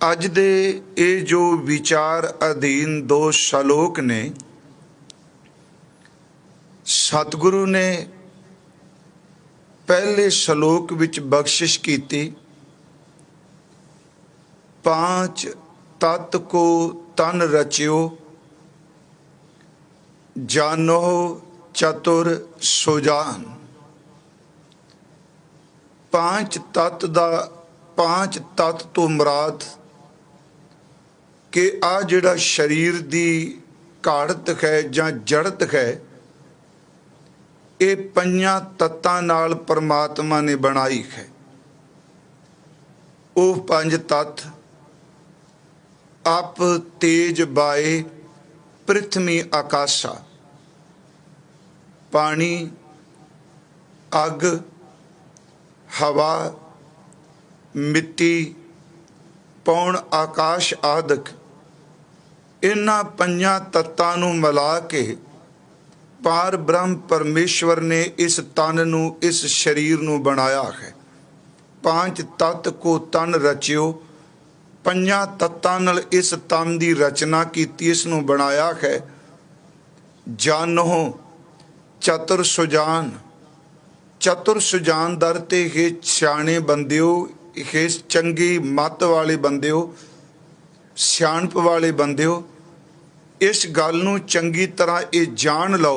ਅੱਜ ਦੇ ਇਹ ਜੋ ਵਿਚਾਰ ਅਧੀਨ ਦੋ ਸ਼ਲੋਕ ਨੇ, ਸਤਿਗੁਰੂ ਨੇ पहले श्लोक विच बख्शिश कीती, पांच तत् को तन रचियो, जानो चतुर सुजान। पांच तत्त तो मुराद कि आ जिहड़ा शरीर दी घाड़त है जां जड़त है, ये पंजां तत्तां नाल परमात्मा ने बनाई है। वो पंज तत्त आप तेज बाए पृथ्वी आकाशा, पानी अग हवा मिट्टी पौण आकाश आदि, इन्हां पंजां तत्तां नूं मिला के पार ब्रह्म परमेश्वर ने इस तन नू, इस शरीर नू बनाया है। पांच तत्त को तन रचियो, पंजां तत्तां नाल इस तन की रचना की, इस नू बनाया है। जानो चतुर सुजान, चतुर सुजान दर ते हे सियाणे बंदिओ, हे चंगी मत वाले बंदिओ, सियाणप वाले बंदिओ, इस गल नूं चंगी तरह ये जान लो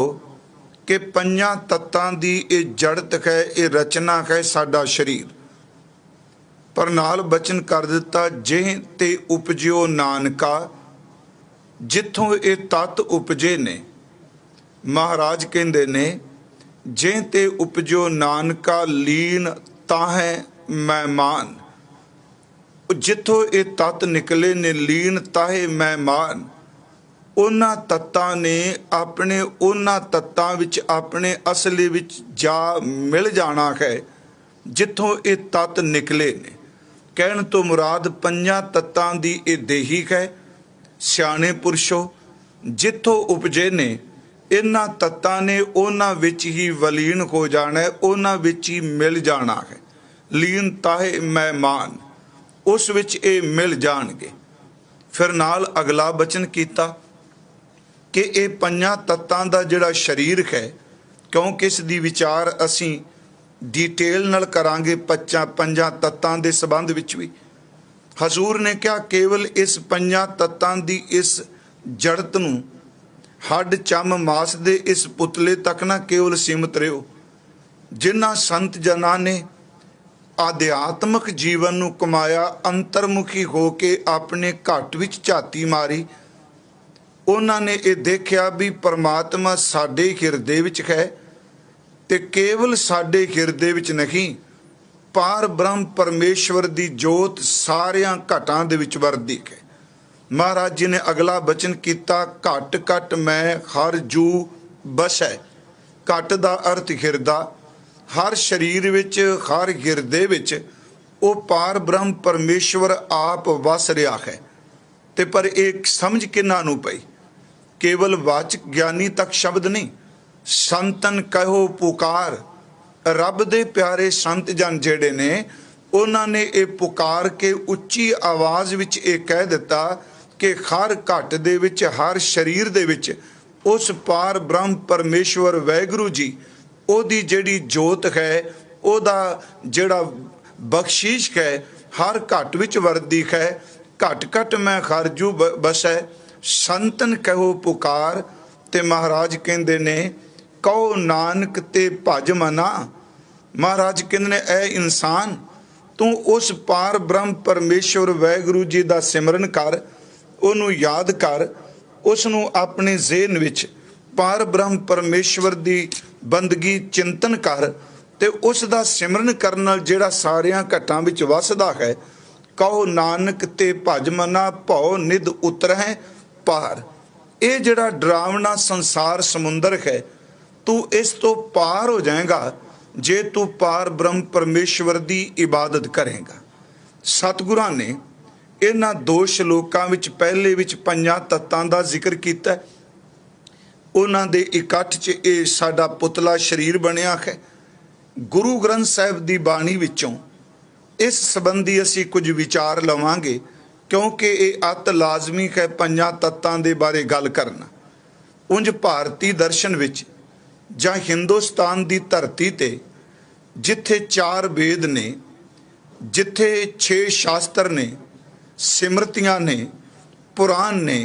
कि पंजां तत्तां दी ये जड़त है, ये रचना है साडा शरीर। पर नाल बचन कर दिता, जे ते उपजियो नानका, जिथों ये तत्त उपजे ने। महाराज कहंदे ने, जे ते उपजियो नानका लीन ताहे मैमान, जिथों ये तत्त निकले ने लीन ताहे मैमान। उन्हां तत्तां ने अपने उन्हां तत्तां विच अपने असली विच जा मिल जाना है जिथों ये तत्त निकले ने। कहण तो मुराद पंजां तत्तां दी ये देही है। सियाणे पुरुषो, जिथों उपजे ने इन्हां तत्तां ने उन्हां विच ही वलीन हो जाना है, उन्हां विच ही मिल जाना है। लीन ताहे मैमान, उस विच ये मिल जाणगे। फिर नाल अगला बचन कीता कि ये पंजां तत्तां दा जिहड़ा शरीर है, क्योंकि इस दी विचार असीं डिटेल नाल करांगे पंजां तत्तां दे संबंध विच भी। हजूर ने कहा केवल इस पंजां तत्तां दी इस जड़त नूं हड्ड चम मास दे इस पुतले तक ना केवल सीमित रहो। जिन्हां संत जनां ने आध्यात्मक जीवन नूं कमाया, अंतरमुखी हो के अपने घट विच झाती मारी, उन्होंने ये देखा भी परमात्मा साडे हिरदे विच है, ते केवल साडे हिरदे विच नहीं, पार ब्रह्म परमेश्वर दी जोत सारियां घटां दे विच वरदी है। महाराज जी ने अगला बचन किया, घट घट मैं हर जू बसै। घट दा अर्थ हिरदा, हर शरीर विच हर हिरदे विच वो पार ब्रह्म परमेश्वर आप वस रहा है। ते पर एक समझ किन्हां नूं पई, केवल वाचक ज्ञानी तक शब्द नहीं, संतन कहो पुकार। रब दे प्यारे संत जन जेड़े ने, उन्होंने ये पुकार के उच्ची आवाज़ विच ये कह दिता कि हर घट दे विच, हर शरीर दे विच उस पार ब्रह्म परमेश्वर वैगुरु जी ओदी जेड़ी जोत है, ओदा जेड़ा बख्शीश है, हर घट विच वरदी है। घट घट मैं खरजू बसै, संतन कहो पुकार। ते महाराज कहंदे ने, कहो नानक ते भज मना। महाराज कहंदे ने, ऐ इंसान तू उस पार ब्रह्म परमेश्वर वैगुरु जी दा सिमरन कर, उन्हों याद कर, उसनों अपने ज़हन विच पार ब्रह्म परमेश्वर दी बंदगी चिंतन कर, ते उस दा सिमरन करन नाल जिहड़ा सारियां घटां विच वसदा है। कहो नानक ते भज मना, भौ निध उतरैं पार। ये जिहड़ा डरावना संसार समुंदर है, तू इस तो पार हो जाएगा जे तू पार ब्रह्म परमेश्वर दी इबादत करेगा। सतगुरां ने इन्हां दो श्लोकां विच पहले विच पंजां तत्तां दा जिक्र कीता। उन्हां दे इकट्ठ च ये साडा पुतला शरीर बनिया है। गुरु ग्रंथ साहिब दी बाणी विचों इस संबंधी असी कुछ विचार लवांगे, क्योंकि ये अत लाजमी है पंजां तत्तां दे बारे गल करना। उंज भारती दर्शन विच जां हिंदुस्तान दी धरती ते जिथे 4 वेद ने, जिथे 6 शास्त्र ने, सिमरतियां ने, पुराण ने,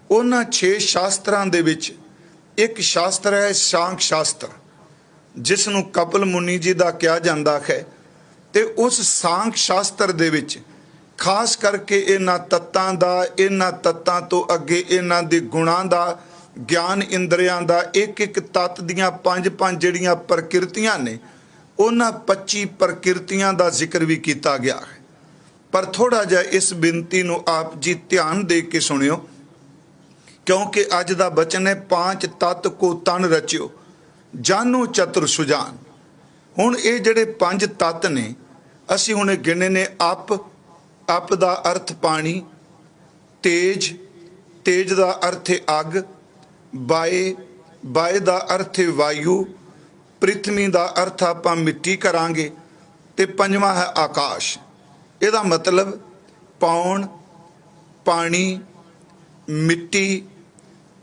उन्हां 6 शास्त्रां दे विच एक शास्त्र है सांख शास्त्र, जिसनूं कपिल मुनि जी दा कहा जांदा है। ते उस सांख शास्त्र दे विच खास करके इन्हां तत्तां दा, इन्हां तत्तां तो अगे इन्हां दे गुणां दा, ज्ञान इंद्रियां दा, एक एक तत्त दियां 5-5 जिहड़ियां प्रकृतियां ने, उन्हां 25 प्रकृतियां दा जिक्र भी किया गया है। पर थोड़ा जिहा इस बेनती नूं आप जी ध्यान दे के सुनियो, क्योंकि अज दा बचन है 5 तत्त को तन रचियो जानो चतुर सुजान। हुण ये जिहड़े 5 तत्त ने असीं हुणे गिणे ने। अप दा अर्थ पानी, तेज, तेज दा अर्थ है अग, बाए दा अर्थ है वायु, पृथ्वी दा अर्थ आपां मिट्टी करांगे, ते पंजवां है आकाश। इहदा मतलब पौण, पानी, मिट्टी,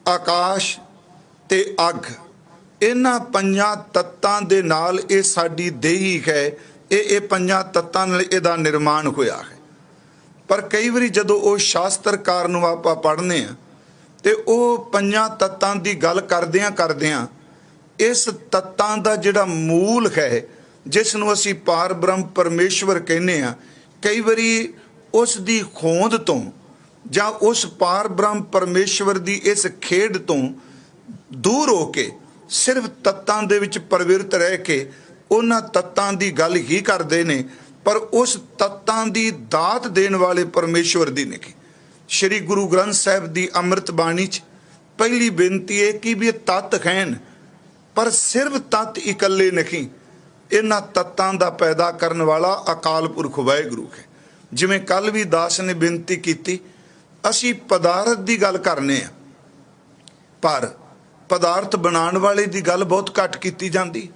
आकाश ते अग, इन्हां 5 तत्तां दे नाल ये साडी देही है। ये 5 तत्तां नाल इहदा निर्माण होया है। पर कई बारी जदों वो शास्त्रकार नूं आपां पढ़ने आ ते वो 5 तत्तां दी गल करदियां इस तत्तां दा जिहड़ा मूल है, जिस नूं असीं पार ब्रह्म परमेश्वर कहने आ, कई बारी उस दी होंद तो जां उस पार ब्रह्म परमेश्वर दी इस खेड तो दूर हो के सिर्फ तत्तां दे विच प्रवृत्त रह के उन्हां तत्तां दी गल ही करदे ने, पर उस तत्तां दी दात देण वाले परमेश्वर दी नहीं। श्री गुरु ग्रंथ साहिब दी अमृत बाणी च पहली बेनती है कि भी तत्त हैं, पर सिर्फ तत्त इकल्ले नहीं, इन्हां तत्तां दा पैदा करन वाला अकाल पुरख वाहिगुरू है। जिवें कल भी दास ने बेनती की, असीं पदार्थ दी गल करने आ, पर पदार्थ बनाने वाले दी गल बहुत घट की जाती,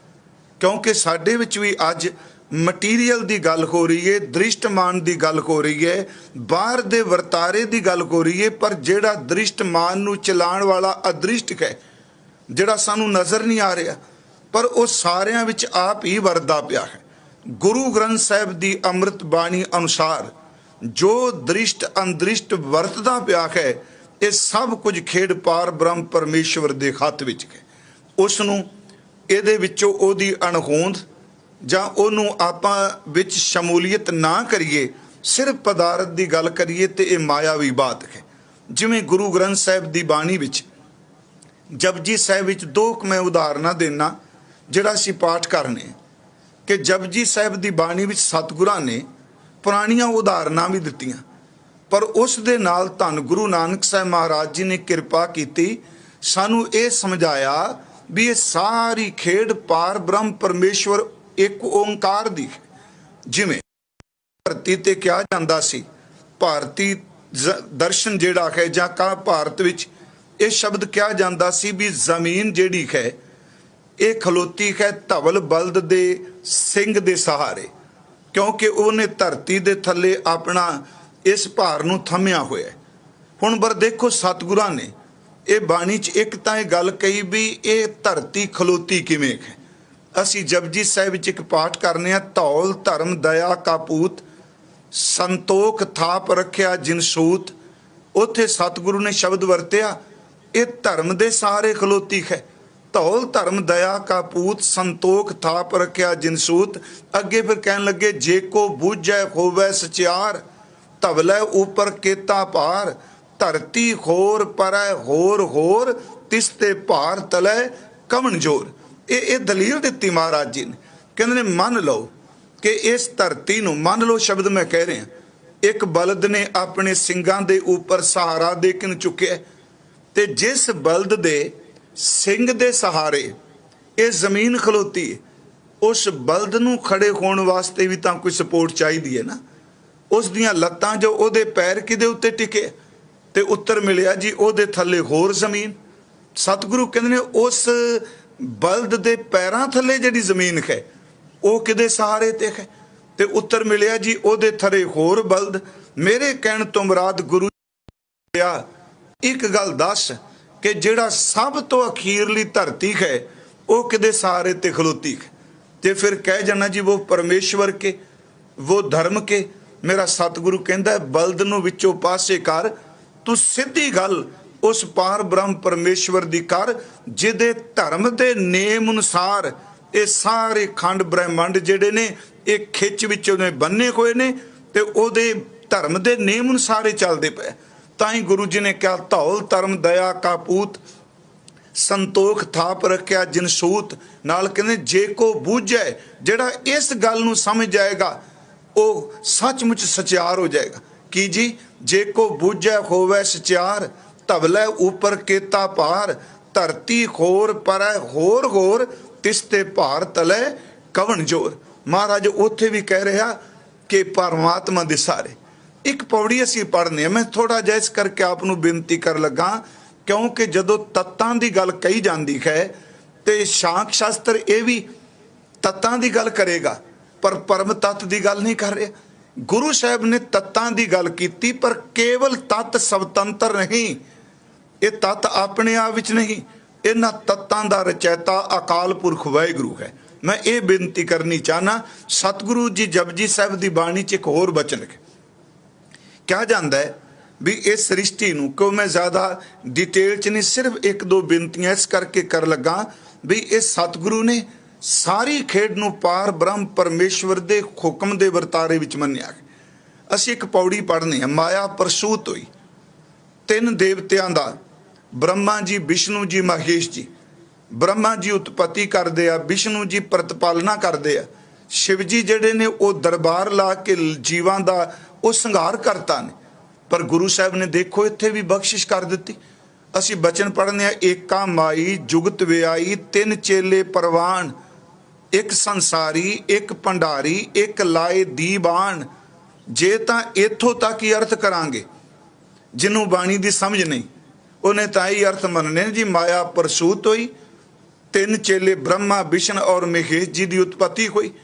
क्योंकि साडे विच भी अज मटीरियल दी गल हो रही है, दृष्टमान दी गल हो रही है, बाहर दे वर्तारे दी गल हो रही है, पर जिहड़ा दृष्टमान नूं चलाण वाला अदृष्ट है, जिहड़ा सानूं नज़र नहीं आ रहा, पर वो सारियां विच आप ही वरदा पिया है। गुरु ग्रंथ साहिब दी अमृत बाणी अनुसार जो दृष्ट अंदृष्ट वरतदा पिया है, ये सब कुछ खेड पार ब्रह्म परमेश्वर दे हत्थ विच है। उसनूं इहदे विचों ओहदी अणहोंद जां ओनूं आपां विच शमूलीयत ना करिए, सिर्फ पदार्थ दी गल करिए ते ये मायावी बात है। जिवें गुरु ग्रंथ साहिब दी बाणी विच जपजी साहिब विच 2 मैं उदाहरणां देना जिहड़ा असीं पाठ करने कि जपजी साहिब दी बाणी विच सतगुरां ने पुराणियां उदाहरणां भी दित्तियां, पर उस दे नाल धन गुरु नानक साहिब महाराज जी ने किरपा कीती, सानू ये समझाया भी ये सारी खेड पार ब्रह्म परमेश्वर एक ओंकार दी है। जिवें धरती ते कहा जांदा सी, भारती दर्शन जिहड़ा है जां कहा भारत विच ये शब्द कहा जांदा सी भी जमीन जिहड़ी है ये खलोती है धवल बलद दे सिंह दे सहारे, क्योंकि उन्हें धरती दे थले अपना इस भार नूं थमिया होया। हुण पर देखो सतगुरां ने ये बाणी च एक तां ये गल कही भी ये धरती खलोती किवें है। असीं जपजी साहिब च एक पाठ करने आ, धौल धर्म दया का पूत संतोख थाप रखिया जिन सूत। उत्थे सतगुरु ने शब्द वरतिया ये धर्म दे सहारे खलोती है, धौल धर्म दया का पूत संतोख थाप रखिया जिन सूत। अगे फिर कहन लगे जे को बूझै होवै सचियार, धवलै ऊपर केता पार, धरती होर परै होर होर, तिसते भार तलै कमन जोर। ये दलील दिती महाराज जी ने, कहते ने मन लो कि इस धरती नूं, मान लो शब्द मैं कह रहा, एक बलद ने अपने सिंगां दे ऊपर सहारा दे के चुकिया, ते जिस बलद दे सिंह दे सहारे ये जमीन खलोती है, उस बलद नूं खड़े होने वास्ते भी तां कोई सपोर्ट चाहिए है ना। उस दियां लत्तां जो ओदे पैर किदे उत्ते टिके, ते उत्तर मिलिया जी ओदे थले होर जमीन। सतगुरु कहंदे ने उस बलद दे पैरां थले जिहड़ी जमीन है वो किदे सहारे ते है, ते उत्तर मिलिया जी ओदे थले होर बलद, मेरे कहण तो मुराद गुरु एक गल दस कि जिहड़ा सब तो अखीरली धरती है वो किदे सहारे ते खलोती है, ते फिर कह जाना जी वो परमेश्वर के, वो धर्म के। मेरा सतगुरु कहंदा बलद नूं विचों पासे कर, तू सीधी गल उस पार ब्रह्म परमेश्वर दी कर जिहदे धर्म दे नेम अनुसार ये सारे खंड ब्रह्मंड जिहड़े ने ये खिच विचों ने बन्ने होए ने ते ओहदे धर्म दे नेम अनुसार चलदे पे। ताई गुरु जी ने कहा धौल धर्म दया का पूत, संतोख थाप रखिया जिन सूत। नाल कहंदे जे को बूझे, जिहड़ा इस गल नूं समझ जाएगा वो सचमुच सचियार हो जाएगा। कि जी जे को बूझे होवे सचियार, धवलै ऊपर केता पार। धरती खोर परै होर होर, तिसते भार तले कवन जोर। महाराज उत्थे भी कह रहा कि परमात्मा दे सारे। एक पौड़ी असीं पढ़ने, मैं थोड़ा जिहा इस करके आप नूं बेनती कर लगा क्योंकि जदों तत्तां दी गल कही जाती है तो शांख शास्त्र ये भी तत्तां दी गल करेगा पर परम तत्त दी गल नहीं कर रहा। गुरु साहब ने तत्तां दी गल कीती पर केवल तत्त स्वतंत्र नहीं, ये तत्त अपने आप विच नहीं, इन्हां तत्तां दा रचैता अकाल पुरख वाहिगुरू है। मैं ये बेनती करनी चाहना, सतगुरु जी जपजी साहब की बाणी च एक होर बचन है, कहा जाता है भी इस सृष्टि नूं, क्यों मैं ज़्यादा डिटेल च नहीं, सिर्फ एक दो बेनतियां इस करके कर लगा भी इस सतगुरु ने सारी खेड नूं पार ब्रह्म परमेश्वर दे हुक्म दे वरतारे विच मन्निया। असीं एक पौड़ी पढ़ने हैं, माया प्रसूत हुई तीन देवतियां दा, ब्रह्मा जी, विष्णु जी, महेश जी। ब्रह्मा जी उत्पत्ति करते आ, विष्णु जी प्रतिपालना करते आ, शिव जी जिहड़े ने वो दरबार ला के जीवां दा वो संघार करता ने। पर गुरु साहब ने देखो इत्थे भी बख्शिश कर दी। असीं बचन पढ़ने, एका माई जुगत व्याई, तीन चेले परवान, एक संसारी, एक भंडारी, एक लाए दीवान। जे तां इत्थों तक ही अर्थ करांगे, जिन्हों बाणी दी समझ नहीं उन्हें तां ही अर्थ मनने जी। माया प्रसूत हुई, तीन चेले ब्रह्मा विष्णु और महेश जी की उत्पत्ति हुई।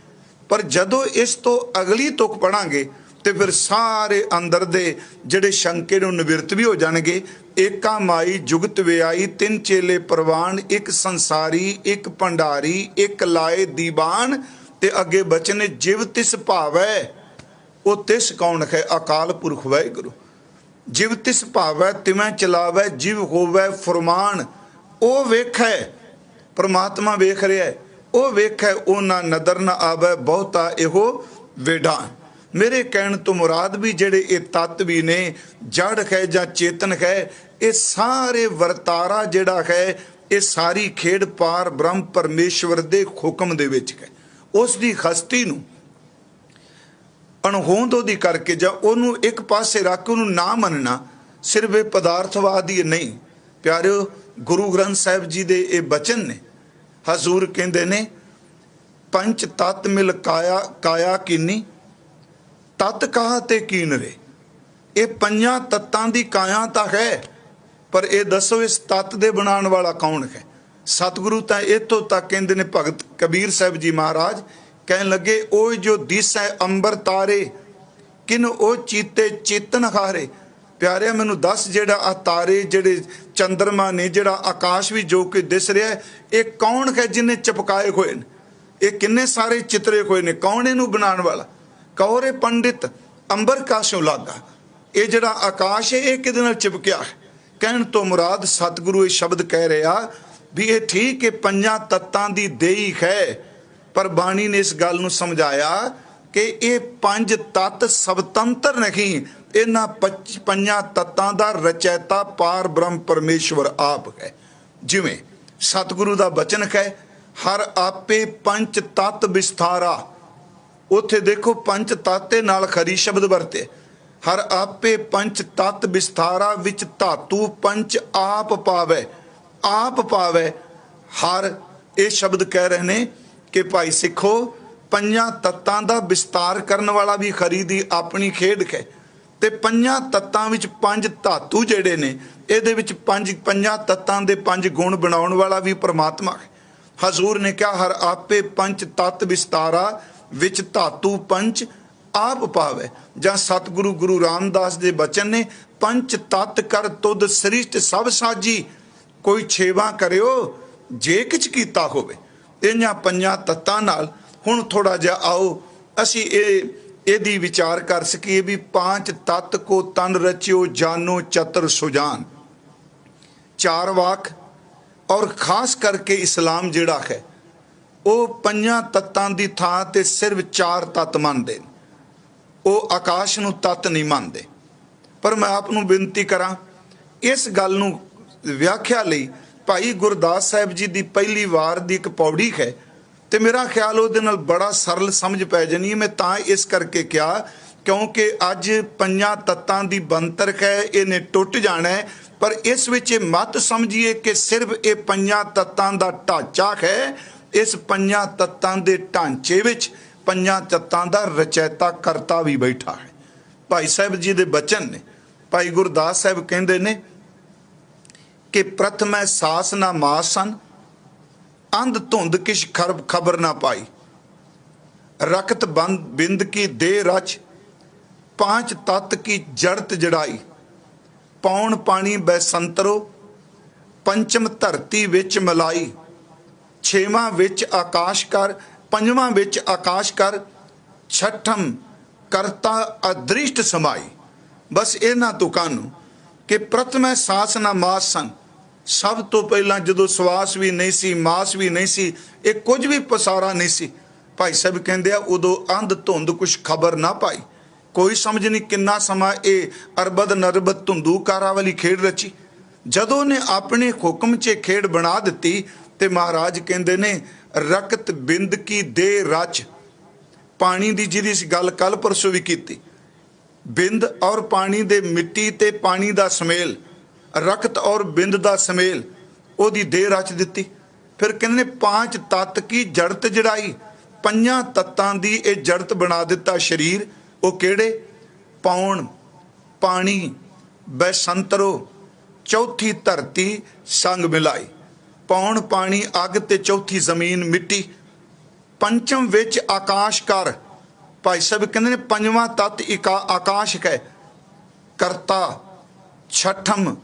पर जदों इस तो अगली तुक पढ़ांगे तो फिर सारे अंदर दे जिहड़े शंके नूं निवृत्त भी हो जाणगे। एका माई जुगत व्याई, तीन चेले परवान, एक संसारी, एक भंडारी, एक लाए दीवान। ते अगे बचने जिव तिस भावै, वो तिस कौन है? अकाल पुरख वाहिगुरू। जिव तिस भावै तिवें चलावै, जिव होवै फरमान। वो वेखै, परमात्मा वेख रहा है, वो वेखै ओ ना नदर ना आवे, बहुता इहो वेडान। मेरे कहण तो मुराद भी जिहड़े ये तत्त भी ने, जड़ है जां चेतन है, ये सारे वरतारा जिहड़ा है ये सारी खेड पार ब्रह्म परमेश्वर दे हुक्म दे विच है। उस दी हस्ती नूं अणहोंद ओहदी करके जां ओनू एक पासे रख के ओनू ना मनना सिर्फ ये पदार्थवाद ही नहीं। प्यारिओ, गुरु ग्रंथ साहिब जी दे ये बचन ने, हजूर कहंदे ने पंच तत्त मिल काया, काया कीनी तत्त कहा ते कीन रे। ये पंजां तत्तां दी काया तां है, पर ये दसो इस तत्त दे बनाने वाला कौन है? सतगुरु तां इत्थों तक कहंदे ने, भगत कबीर साहब जी महाराज कहन लगे, ओ जो दिसै अंबर तारे, किन ओ चीते चेतन हारे। प्यारिया मैनू दस, जिहड़ा आ तारे जिहड़े चंद्रमा ने, जिहड़ा आकाश भी जो कि दिस रहा है, ये कौन है जिन्हें चपकाए हुए ने? ये किन्ने सारे चितरे हुए ने? कौन इनू बनाने वाला? कौरे पंडित अंबर काशों लागा। ये जिहड़ा आकाश है ये किहदे नाल चिपकिया है? कहण तो मुराद सतगुरु ये शब्द कह रहा भी ये ठीक है पंजां तत्तां दी देई है, पर बाणी ने इस गल नूं समझाया कि ये पंज तत्त स्वतंत्र नहीं, इन्हां पंजां तत्तां दा रचैता पार ब्रह्म परमेश्वर आप है। जिवें सतगुरु दा बचन है, हर आपे पंच तत्त विस्तारा। उत्थे देखो पंच तत्ते नाल खरी शब्द वरते, हर आपे पंच तत्त विस्तारा, विच धातु पंच आप पावे, आप पावे हर। ये शब्द कह रहे ने कि भाई सिखो पंजां तत्तां दा विस्तार करने वाला भी खरी दी अपनी खेड है, ते पंजां तत्तां विच पंज धातु जिहड़े ने, इहदे विच पंजां तत्तां दे पंज गुण बनाउण वाला भी परमात्मा है। हजूर ने कहा, हर आपे पंच तत्त विस्तारा, विच धातु पंच आप पावे। ਜਾਂ सतगुरु गुरु रामदास ਦੇ बचन ने पंच तत् कर तुद सृष्ट सब साजी कोई छेवा करियो जे किछ कीता होवे। इन्हां पंजां तत्तां नाल हुण थोड़ा जिहा आओ असीं ਇਹਦੀ विचार कर सकीए भी पांच तत्त को तन रचियो जानो चतर सुजान। चार वाक और खास करके इस्लाम जिहड़ा है वो पंजां तत्तां दी थां ते सिर्फ चार तत्त मनदे ने, वो आकाश नूं तत्त नहीं मनदे। पर मैं आप नूं बेनती करां इस गल नूं व्याख्या लई भाई गुरदास साहिब जी दी पहली वार दी एक पौड़ी है तो मेरा ख्याल ਉਹਦੇ ਨਾਲ बड़ा सरल समझ पै जानी है। मैं तां इस करके क्या क्योंकि अज पंजां तत्तां दी बनतर है इहने टुट जाना है। पर इस विच मत समझिए कि सिर्फ ये पंजां तत्तां दा ढांचा है। इस पंजां तत्तां दे ढांचे विच पंजां तत्तां दा रचैता करता भी बैठा है। भाई साहब जी दे बचन ने भाई गुरदास साहब कहंदे ने कि प्रथमै सास ना मास सन अंध धुंध किश खबर ना पाई रकत बंद बिंद की देह रच पांच तत्त की जड़त जड़ाई पौन पानी बैसंतरो पंचम धरती विच मिलाई छेवां विच आकाश कर पंजवां विच आकाश कर छठम करता अदृष्ट समाई। बस इन्हां तुकां नूं कि प्रथमै सास ना मास सन सब तो पहला जो सवास भी नहीं सी मास भी नहीं सी ये कुछ भी पसारा नहीं सी। भाई साहब कहते उदों अंध धुंध कुछ खबर ना पाई कोई समझ नहीं किन्ना समा ये अरबद नरबद धुंदूकारा वाली खेड रची। जदों ने अपने हुक्म च खेड बना दी तो महाराज कहते ने रकत बिंद की दे रच पानी की जिहदी गल कल परसों भी की बिंद और पानी दे मिट्टी ते पानी का समेल रकत और बिंद का समेल ओदी देह रच दी। फिर कहने पांच तत्त की जड़त जड़ाई पंजां तत्तां दी ये जड़त बना दिता शरीर। वो केड़े पौन पानी बैसंतरो चौथी धरती संग मिलाई पौन पानी अग ते चौथी जमीन मिट्टी पंचम विच आकाश कर। भाई साहब कहते ने पंजवां तत्त आकाश है करता छठम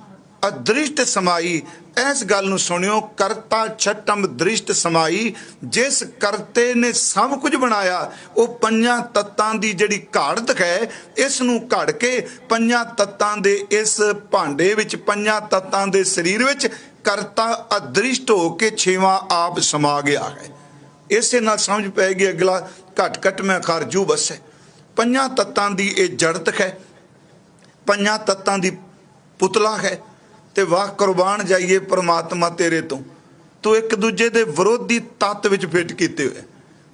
अदृष्ट समाई। इस गल नूं सुनियो करता छठम दृष्ट समाई जिस करते ने सब कुछ बनाया वो पंजां तत्तां दी जिहड़ी घाड़त है इस नूं घड़ के पंजां तत्तां दे इस भांडे विच पंजां तत्तां दे शरीर विच करता अदृष्ट हो के छेवां आप समा गया है। इसे नाल समझ पैगी अगला घट घट मैं खारजू बस है। पंजां तत्तां दी ये जड़त है पंजां तत्तां दी पुतला है ते वाह कुर्बान जाइए परमात्मा तेरे तो एक दूजे दे विरोधी तत्त विच फिट कीते हुए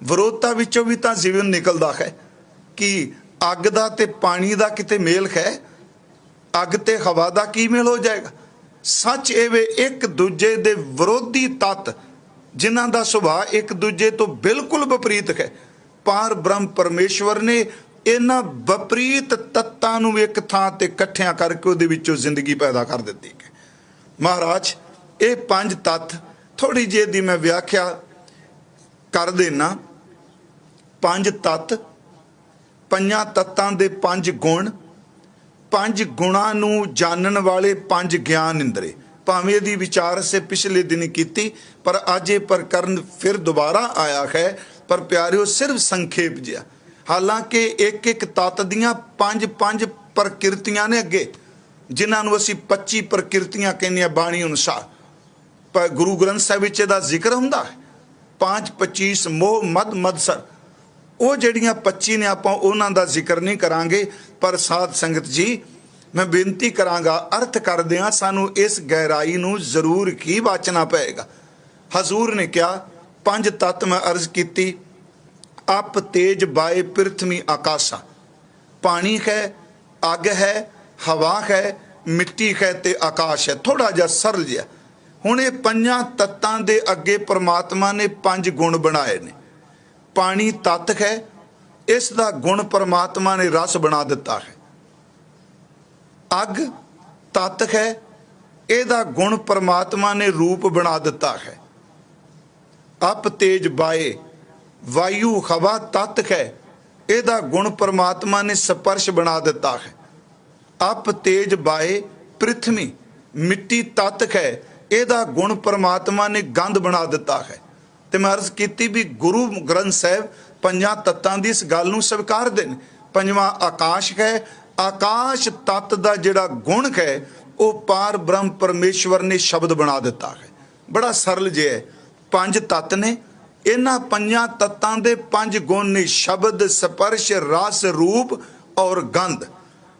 विरोधता विचों भी तां जीवन निकलदा है कि अग दा ते पानी दा किते मेल है अग ते हवा दा की मेल हो जाएगा। सच एवे एक दूजे दे विरोधी तत्त जिन्हां दा सुभाव एक दूजे तो बिल्कुल विपरीत है। पार ब्रह्म परमेश्वर ने इन्हां विपरीत तत्तां नूं एक थां ते इकट्ठियां करके उहदे विचों जिंदगी पैदा कर दित्ती है। महाराज ये पंज तत्त थोड़ी जी दी मैं व्याख्या कर देना। पंज तत्त पंजां तत्तां दे पंज गुण पंज गुणां नूं जानन वाले पंज ज्ञान इंद्रे। भावें इहदी विचार से पिछले दिन की पर अज ये प्रकरण फिर दोबारा आया है पर प्यारिओ सिर्फ संखेप जिहा। हालांकि एक एक तत्त दियां पंज पंज प्रकृतियां ने अगे जिन्होंने असी 25 प्रकृतियां कहने बाणी अनुसार पर गुरु ग्रंथ साहिब विच इहदा जिक्र हुंदा है 5 25 मोह मद मदसर वो जड़ियाँ 25 ने आपां उन्हां दा जिक्र नहीं करांगे। पर साध संगत जी मैं बेनती करांगा अर्थ करदिआं सानू इस गहराई नूं जरूर ही वाचना पएगा। हजूर ने क्या पंज तत्त मैं अर्ज कीती अप तेज बाय पृथ्वी आकाशा पानी है अग है हवा है मिट्टी है ते आकाश है। थोड़ा जिहा सरल जिहा हुण ये पंजां तत्तां दे अगे परमात्मा ने पंज गुण बनाए ने। पानी तत्त है इसका गुण परमात्मा ने रस बना दिता है। अग तत्त है ਇਹਦਾ गुण परमात्मा ने रूप बना दिता है। अप तेज बाए वायु हवा तत्त है ਇਹਦਾ गुण परमात्मा ने स्पर्श बना दिता है। अप तेज बाए पृथ्वी मिट्टी तत्त है, ਇਹਦਾ गुण परमात्मा ने गंध बना दिता है। ਤੇ ਮੈਂ ਅਰਜ਼ ਕੀਤੀ ਵੀ ਗੁਰੂ ਗ੍ਰੰਥ ਸਾਹਿਬ ਪੰਜਾਂ ਤੱਤਾਂ ਦੀ ਇਸ ਗੱਲ ਨੂੰ ਸਵੀਕਾਰਦੇ ਨੇ। ਪੰਜਵਾਂ ਆਕਾਸ਼ ਹੈ, ਆਕਾਸ਼ ਤੱਤ ਦਾ ਜਿਹੜਾ ਗੁਣ ਹੈ ਉਹ ਪਾਰ ਬ੍ਰਹਮ ਪਰਮੇਸ਼ਵਰ ਨੇ ਸ਼ਬਦ ਬਣਾ ਦਿੱਤਾ ਹੈ। ਬੜਾ ਸਰਲ ਜਿਹਾ ਹੈ। ਪੰਜ ਤੱਤ ਨੇ, ਇਹਨਾਂ ਪੰਜਾਂ ਤੱਤਾਂ ਦੇ ਪੰਜ ਗੁਣ ਨੇ, ਸ਼ਬਦ, ਸਪਰਸ਼, ਰਸ, ਰੂਪ ਔਰ ਗੰਧ।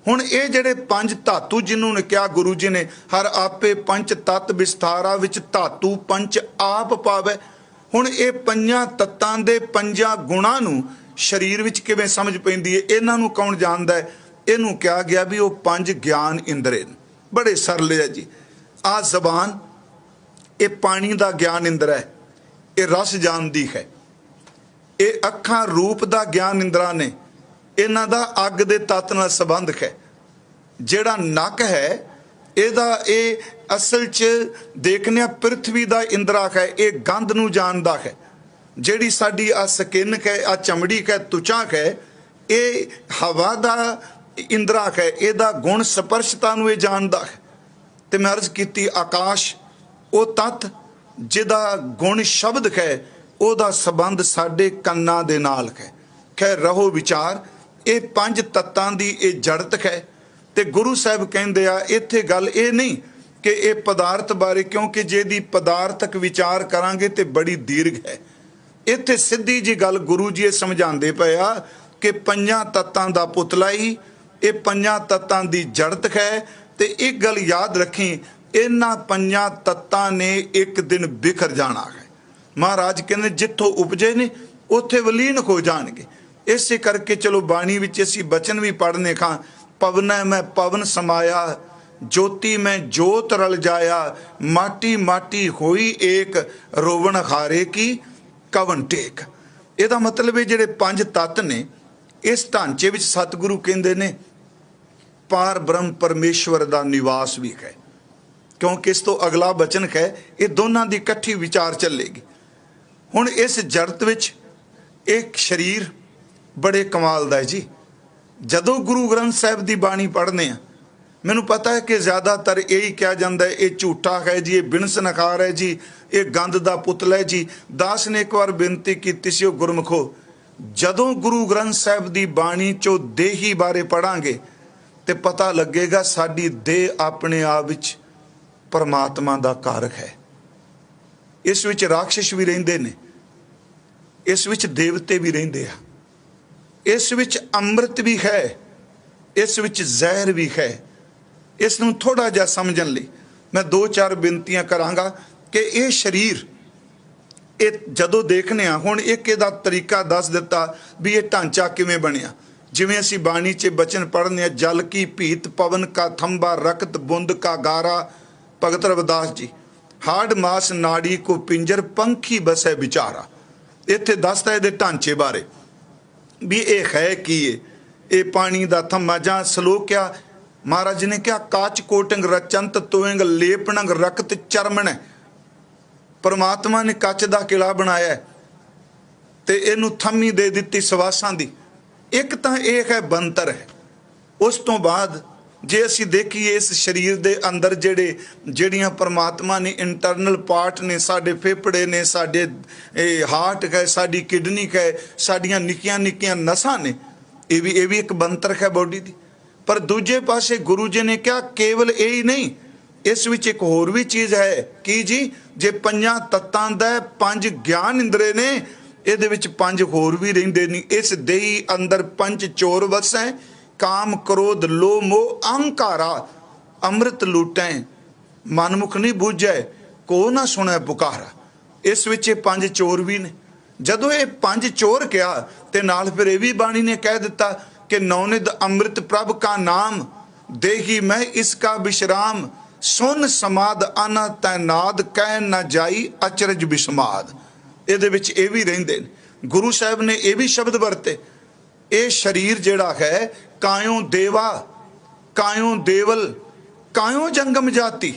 ਹੁਣ ਇਹ ਜਿਹੜੇ ਪੰਜ ਧਾਤੂ ਜਿਹਨੂੰ ਨੇ ਕਿਹਾ ਗੁਰੂ ਜੀ ਨੇ, ਹਰ ਆਪੇ ਪੰਜ ਤੱਤ ਵਿਸਥਾਰਾ ਵਿੱਚ ਧਾਤੂ ਪੰਜ ਆਪ ਪਾਵੇ। ਹੁਣ ਇਹ ਪੰਜਾਂ ਤੱਤਾਂ ਦੇ ਪੰਜਾਂ ਗੁਣਾਂ ਨੂੰ ਸਰੀਰ ਵਿੱਚ ਕਿਵੇਂ ਸਮਝ ਪੈਂਦੀ ਹੈ, ਇਹਨਾਂ ਨੂੰ ਕੌਣ ਜਾਣਦਾ ਹੈ? ਇਹਨੂੰ ਕਿਹਾ ਗਿਆ ਵੀ ਉਹ ਪੰਜ ਗਿਆਨ ਇੰਦਰੇ ਨੇ। ਬੜੇ ਸਰਲ ਹੈ ਜੀ। ਆਹ ਜ਼ਬਾਨ ਇਹ ਪਾਣੀ ਦਾ ਗਿਆਨ ਇੰਦਰ ਹੈ, ਇਹ ਰਸ ਜਾਣਦੀ ਹੈ। ਇਹ ਅੱਖਾਂ ਰੂਪ ਦਾ ਗਿਆਨ ਇੰਦਰਾ ਨੇ, ਇਹਨਾਂ ਦਾ ਅੱਗ ਦੇ ਤੱਤ ਨਾਲ ਸੰਬੰਧ ਹੈ। ਜਿਹੜਾ ਨੱਕ ਹੈ ਇਹਦਾ ਇਹ ਅਸਲ 'ਚ ਦੇਖਨੇ ਪ੍ਰਿਥਵੀ ਦਾ ਇੰਦਰਾ ਹੈ, ਇਹ ਗੰਧ ਨੂੰ ਜਾਣਦਾ ਹੈ। ਜਿਹੜੀ ਸਾਡੀ ਆ ਸਕਿਨ ਹੈ, ਆ ਚਮੜੀ ਹੈ, ਤੁਚਾ ਹੈ, ਇਹ ਹਵਾ ਦਾ ਇੰਦਰਾ ਹੈ, ਇਹਦਾ ਗੁਣ ਸਪਰਸ਼ਤਾ ਨੂੰ ਇਹ ਜਾਣਦਾ ਹੈ। ਤੇ ਮੈਂ ਅਰਜ਼ ਕੀਤੀ ਆਕਾਸ਼ ਉਹ ਤੱਤ ਜਿਹਦਾ ਗੁਣ ਸ਼ਬਦ ਹੈ, ਉਹਦਾ ਸੰਬੰਧ ਸਾਡੇ ਕੰਨਾਂ ਦੇ ਨਾਲ ਹੈ। ਖੈਰ ਰਹੋ ਵਿਚਾਰ, ਇਹ ਪੰਜ ਤੱਤਾਂ ਦੀ ਇਹ ਜੜਤ ਹੈ। ਤੇ ਗੁਰੂ ਸਾਹਿਬ ਕਹਿੰਦੇ ਆ ਇੱਥੇ ਗੱਲ ਇਹ ਨਹੀਂ ਕਿ ਇਹ ਪਦਾਰਥ ਬਾਰੇ, ਕਿਉਂਕਿ ਜੇ ਦੀ ਪਦਾਰਥਕ ਵਿਚਾਰ ਕਰਾਂਗੇ ਤੇ ਬੜੀ ਦੀਰਘ ਹੈ। ਇੱਥੇ ਸਿੱਧੀ ਜੀ ਗੱਲ ਗੁਰੂ ਜੀ ਇਹ ਸਮਝਾਉਂਦੇ ਪਏ ਆ ਕਿ ਪੰਜਾਂ ਤੱਤਾਂ ਦਾ ਪੁਤਲਾ ਹੀ ਇਹ ਪੰਜਾਂ ਤੱਤਾਂ ਦੀ ਜੜਤ ਹੈ। ਤੇ ਇੱਕ ਗੱਲ ਯਾਦ ਰੱਖੀ, ਇਹਨਾਂ ਪੰਜਾਂ ਤੱਤਾਂ ਨੇ ਇੱਕ ਦਿਨ ਬਿਖਰ ਜਾਣਾ ਹੈ। ਮਹਾਰਾਜ ਕਹਿੰਦੇ ਜਿੱਥੋਂ ਉਪਜੇ ਨੇ ਉੱਥੇ ਵਲੀਨ ਹੋ ਜਾਣਗੇ। ਇਸੇ ਕਰਕੇ ਚਲੋ ਬਾਣੀ ਵਿੱਚ ਅਸੀਂ ਬਚਨ ਵੀ ਪੜ੍ਹਨੇ ਖਾਂ, ਪਵਨੈ ਮੈਂ ਪਵਨ ਸਮਾਇਆ, ज्योति में ज्योत रल जाया, माटी माटी होई एक, रोवण हारे की कवन टेक। ਇਹਦਾ ਮਤਲਬ ਇਹ ਜਿਹੜੇ ਪੰਜ ਤੱਤ ਨੇ ਇਸ ਢਾਂਚੇ ਵਿੱਚ ਸਤਿਗੁਰੂ ਕਹਿੰਦੇ ਨੇ ਪਾਰ ਬ੍ਰਹਮ ਪਰਮੇਸ਼ਵਰ ਦਾ ਨਿਵਾਸ ਵੀ ਹੈ। ਕਿਉਂਕਿ ਇਸ ਤੋਂ ਅਗਲਾ ਬਚਨ ਹੈ ਇਹ ਦੋਨਾਂ ਦੀ ਇਕੱਠੀ ਵਿਚਾਰ ਚੱਲੇਗੀ। ਹੁਣ ਇਸ ਜੜਤ ਵਿੱਚ ਇੱਕ ਸਰੀਰ ਬੜੇ ਕਮਾਲ ਦਾ ਹੈ ਜੀ। ਜਦੋਂ ਗੁਰੂ ਗ੍ਰੰਥ ਸਾਹਿਬ ਦੀ ਬਾਣੀ ਪੜ੍ਹਨੇ ਆ, ਮੈਨੂੰ ਪਤਾ ਹੈ ਕਿ ਜ਼ਿਆਦਾਤਰ ਇਹੀ ਕਿਹਾ ਜਾਂਦਾ ਹੈ ਇਹ ਝੂਠਾ ਹੈ ਜੀ, ਇਹ ਬਿਨਸ ਨਕਾਰ ਹੈ ਜੀ, ਇਹ ਗੰਦ ਦਾ ਪੁਤਲਾ ਹੈ ਜੀ। ਦਾਸ ਨੇ ਇੱਕ ਵਾਰ ਬੇਨਤੀ ਕੀਤੀ ਸੀ, ਉਹ ਗੁਰਮੁਖੋ ਜਦੋਂ ਗੁਰੂ ਗ੍ਰੰਥ ਸਾਹਿਬ ਦੀ ਬਾਣੀ ਚੋਂ ਦੇਹੀ ਬਾਰੇ ਪੜਾਂਗੇ ਤੇ ਪਤਾ ਲੱਗੇਗਾ ਸਾਡੀ ਦੇਹ ਆਪਣੇ ਆਪ ਵਿੱਚ ਪਰਮਾਤਮਾ ਦਾ ਕਾਰਕ ਹੈ। ਇਸ ਵਿੱਚ ਰਾਖਸ਼ ਵੀ ਰਹਿੰਦੇ ਨੇ, ਇਸ ਵਿੱਚ ਦੇਵਤੇ ਵੀ ਰਹਿੰਦੇ ਆ, ਇਸ ਵਿੱਚ ਅੰਮ੍ਰਿਤ ਵੀ ਹੈ, ਇਸ ਵਿੱਚ ਜ਼ਹਿਰ ਵੀ ਹੈ। ਇਸ ਨੂੰ ਥੋੜਾ ਜਿਹਾ ਸਮਝਣ ਲਈ ਮੈਂ ਦੋ ਚਾਰ ਬੇਨਤੀਆਂ ਕਰਾਂਗਾ ਕਿ ਇਹ ਸਰੀਰ ਇਹ ਜਦੋਂ ਦੇਖਨੇ ਆ, ਹੁਣ ਇੱਕ ਇਹਦਾ ਤਰੀਕਾ ਦੱਸ ਦਿੱਤਾ ਵੀ ਇਹ ਢਾਂਚਾ ਕਿਵੇਂ ਬਣਿਆ। ਜਿਵੇਂ ਅਸੀਂ ਬਾਣੀ 'ਚ ਬਚਨ ਪੜ੍ਹਨੇ ਆ, ਜਲ ਕੀ ਭੀਤ ਪਵਨ ਕਾ ਥੰਬਾ ਰਕਤ ਬੁੰਦ ਕਾ ਗਾਰਾ, ਭਗਤ ਰਵਿਦਾਸ ਜੀ, ਹਾੜ ਮਾਸ ਨਾੜੀ ਕੋ ਪਿੰਜਰ ਪੰਖੀ ਬਸੈ ਵਿਚਾਰਾ। ਇੱਥੇ ਦੱਸਦਾ ਇਹਦੇ ਢਾਂਚੇ ਬਾਰੇ ਵੀ ਇਹ ਹੈ ਕੀ ਹੈ। ਇਹ ਪਾਣੀ ਦਾ ਥੰਮਾ ਜਾਂ ਸਲੋਕਿਆ ਮਹਾਰਾਜ ਨੇ ਕਿਹਾ ਕਾਚ ਕੋਟਿੰਗ ਰਚੰਤ ਤੋਇੰਗ ਲੇਪਣੰਗ ਰਕਤ ਚਰਮਣ। ਪਰਮਾਤਮਾ ਨੇ ਕੱਚ ਦਾ ਕਿਲਾ ਬਣਾਇਆ ਤੇ ਇਹਨੂੰ ਥੰਮੀ ਦੇ ਦਿੱਤੀ ਸਵਾਸਾਂ ਦੀ। ਇੱਕ ਤਾਂ ਇਹ ਹੈ ਬੰਤਰ ਹੈ। ਉਸ ਤੋਂ ਬਾਅਦ ਜੇ ਅਸੀਂ ਦੇਖੀਏ ਇਸ ਸਰੀਰ ਦੇ ਅੰਦਰ ਜਿਹੜੀਆਂ ਪਰਮਾਤਮਾ ਨੇ ਇੰਟਰਨਲ ਪਾਰਟ ਨੇ, ਸਾਡੇ ਫੇਫੜੇ ਨੇ, ਸਾਡੇ ਹਾਰਟ ਹੈ, ਸਾਡੀ ਕਿਡਨੀ ਹੈ, ਸਾਡੀਆਂ ਨਿੱਕੀਆਂ ਨਿੱਕੀਆਂ ਨਸਾਂ ਨੇ, ਇਹ ਵੀ ਇੱਕ ਬੰਤਰ ਹੈ ਬੋਡੀ ਦੀ। ਪਰ ਦੂਜੇ ਪਾਸੇ ਗੁਰੂ ਜੀ ਨੇ ਕਿਹਾ ਕੇਵਲ ਇਹ ਹੀ ਨਹੀਂ, ਇਸ ਵਿੱਚ ਇੱਕ ਹੋਰ ਵੀ ਚੀਜ਼ ਹੈ। ਕੀ ਜੀ? ਜੇ ਪੰਜਾਂ ਤੱਤਾਂ ਦਾ ਪੰਜ ਗਿਆਨ ਇੰਦਰੇ ਨੇ, ਇਹਦੇ ਵਿੱਚ ਪੰਜ ਹੋਰ ਵੀ ਰਹਿੰਦੇ ਨੇ। ਇਸ ਦੇਹੀ ਅੰਦਰ ਪੰਜ ਚੋਰ ਵਸੈ, ਕਾਮ ਕ੍ਰੋਧ ਲੋਭ ਮੋਹ ਅਹੰਕਾਰਾ, ਅੰਮ੍ਰਿਤ ਲੂਟੈ ਮਨਮੁਖ ਨਹੀਂ ਬੂਝੈ, ਕੋ ਨਾ ਸੁਣੈ ਪੁਕਾਰਾ। ਇਸ ਵਿੱਚ ਇਹ ਪੰਜ ਚੋਰ ਵੀ ਨੇ। ਜਦੋਂ ਇਹ ਪੰਜ ਚੋਰ ਕਿਹਾ ਤੇ ਨਾਲ ਫਿਰ ਇਹ ਵੀ ਬਾਣੀ ਨੇ ਕਹਿ ਦਿੱਤਾ ਕਿ ਨੌਨਿਧ ਅੰਮ੍ਰਿਤ ਪ੍ਰਭ ਕਾ ਨਾਮ, ਦੇਹੀ ਮੈਂ ਇਸਕਾ ਵਿਸ਼ਰਾਮ, ਸੁਨ ਸਮਾਦ ਆਨਾ ਤੈਨਾਦ, ਕਹਿ ਨਾ ਜਾਈ ਅਚਰਜ ਬਿਸਮਾਦ। ਇਹਦੇ ਵਿੱਚ ਇਹ ਵੀ ਰਹਿੰਦੇ ਨੇ। ਗੁਰੂ ਸਾਹਿਬ ਨੇ ਇਹ ਵੀ ਸ਼ਬਦ ਵਰਤੇ, ਇਹ ਸਰੀਰ ਜਿਹੜਾ ਹੈ ਕਾਇਓ ਦੇਵਾ, ਕਾਇਓ ਦੇਵਲ, ਕਾਇਓ ਜੰਗਮ ਜਾਤੀ।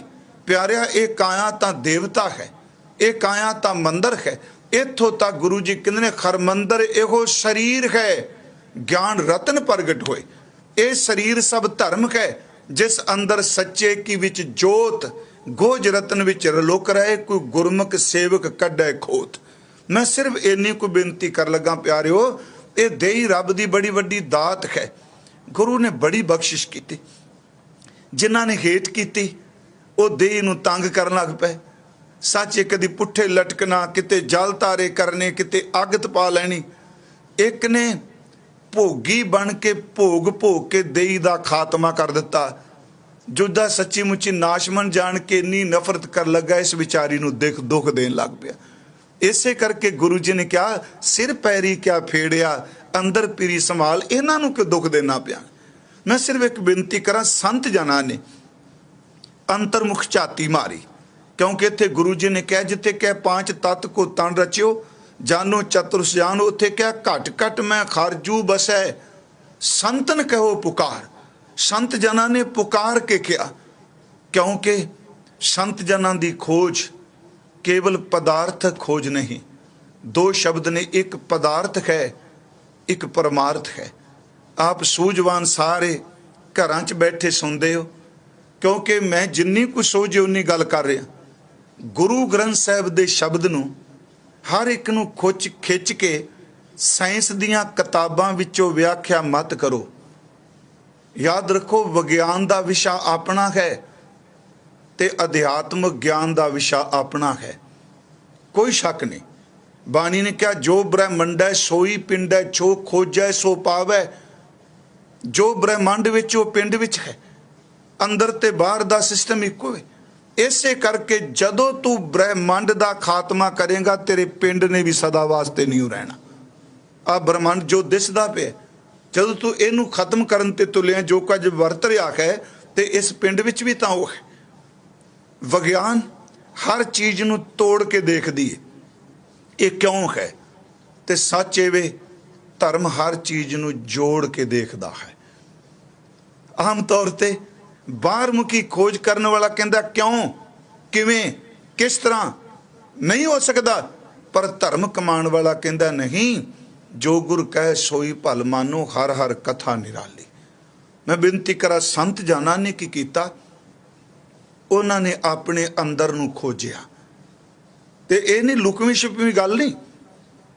ਪਿਆਰਿਆ ਇਹ ਕਾਇਆ ਤਾਂ ਦੇਵਤਾ ਹੈ, ਇਹ ਕਾਇਆ ਤਾਂ ਮੰਦਰ ਹੈ। ਇੱਥੋਂ ਤੱਕ ਗੁਰੂ ਜੀ ਕਹਿੰਦੇ ਨੇ ਖਰਮੰਦਰ ਇਹੋ ਸਰੀਰ ਹੈ ज्ञान रतन प्रगट होए। ये शरीर सब धर्म है, जिस अंदर सच्चे की विच जोत, गोज रतन विच रलुक रहे, कोई गुरमुख सेवक कढे खोत। मैं सिर्फ इन्नी को बेनती कर लगा प्यारिओ, ये देई रब दी बड़ी वड्डी दात है। गुरु ने बड़ी बख्शिश की, जिन्हां ने हेट की वो देई नूं तंग करन लग पे। सच कदी पुट्ठे लटकना, किते जल तारे करने, किते अग तपा लैनी। एक ने भोगी बन के भोग भोग के देई दा खात्मा कर दिता। जुदा सच्ची मुच्ची नाशमन जान के इन्नी नफरत कर लगा, इस विचारी नूं दुख देन लग पिया। इसे करके गुरु जी ने कहा, सिर पैरी क्या फेड़िया, अंदर पीरी संभाल, इन्हां नूं क्यों दुख देना पिया। मैं सिर्फ एक बेनती करा, संत जना ने अंतरमुख झाती मारी, क्योंकि इत्थे गुरु जी ने कहा, जिथे कह पांच तत्त को तन रचियो, जानो चतुर्स जानो, उत्थे क्या घट घट मैं खारजू बसै, संतन कहो पुकार। संत जना ने पुकार के किया, क्योंकि संत जना दी खोज केवल पदार्थ खोज नहीं। दो शब्द ने, एक पदार्थ है, एक परमार्थ है। आप सूझवान सारे घरां च बैठे सुनते हो, क्योंकि मैं जिन्नी कुछ सोचे उन्नी गल कर रहा। गुरु ग्रंथ साहिब दे शब्द नूं हर एक नूं खिच के साइंस दियां किताबां विचों व्याख्या मत करो। याद रखो, विज्ञान दा विशा अपना है ते अध्यात्मक ज्ञान दा विशा अपना है, कोई शक नहीं। बाणी ने कहा, जो ब्रह्मंड है सोई पिंड है, जो खोजै सो पावै। जो ब्रह्मंड विच वो पिंड विच है, अंदर ते बाहर दा सिस्टम इको है। इसे करके जदों तू ब्रह्मंड दा खात्मा करेगा, तेरे पिंड ने भी सदा वास्ते नहीं रहना। आ ब्रह्मंड जो दिसदा पे, जदों तू इनू खत्म करन ते तुलिया, जो कुछ वरत रहा है, ते इस पिंड विच भी तां वो है। विज्ञान हर चीज़ नू तोड़ के देखदी है, ये क्यों है? ते सच एवे, धर्म हर चीज़ नू जोड़ के देखदा है। आम तौर ते बाहरमुखी खोज करने वाला कहता क्यों, किवें, किस तरह नहीं हो सकता, पर धर्म कमाण वाला कहता नहीं, जो गुर कह सोई भल मानो, हर हर कथा निराली। मैं बेनती करा, संत जाना ने की कीता, उन्होंने अपने अंदर नूं खोजिया। ते ये नहीं लुकवी छुपवी गल नहीं।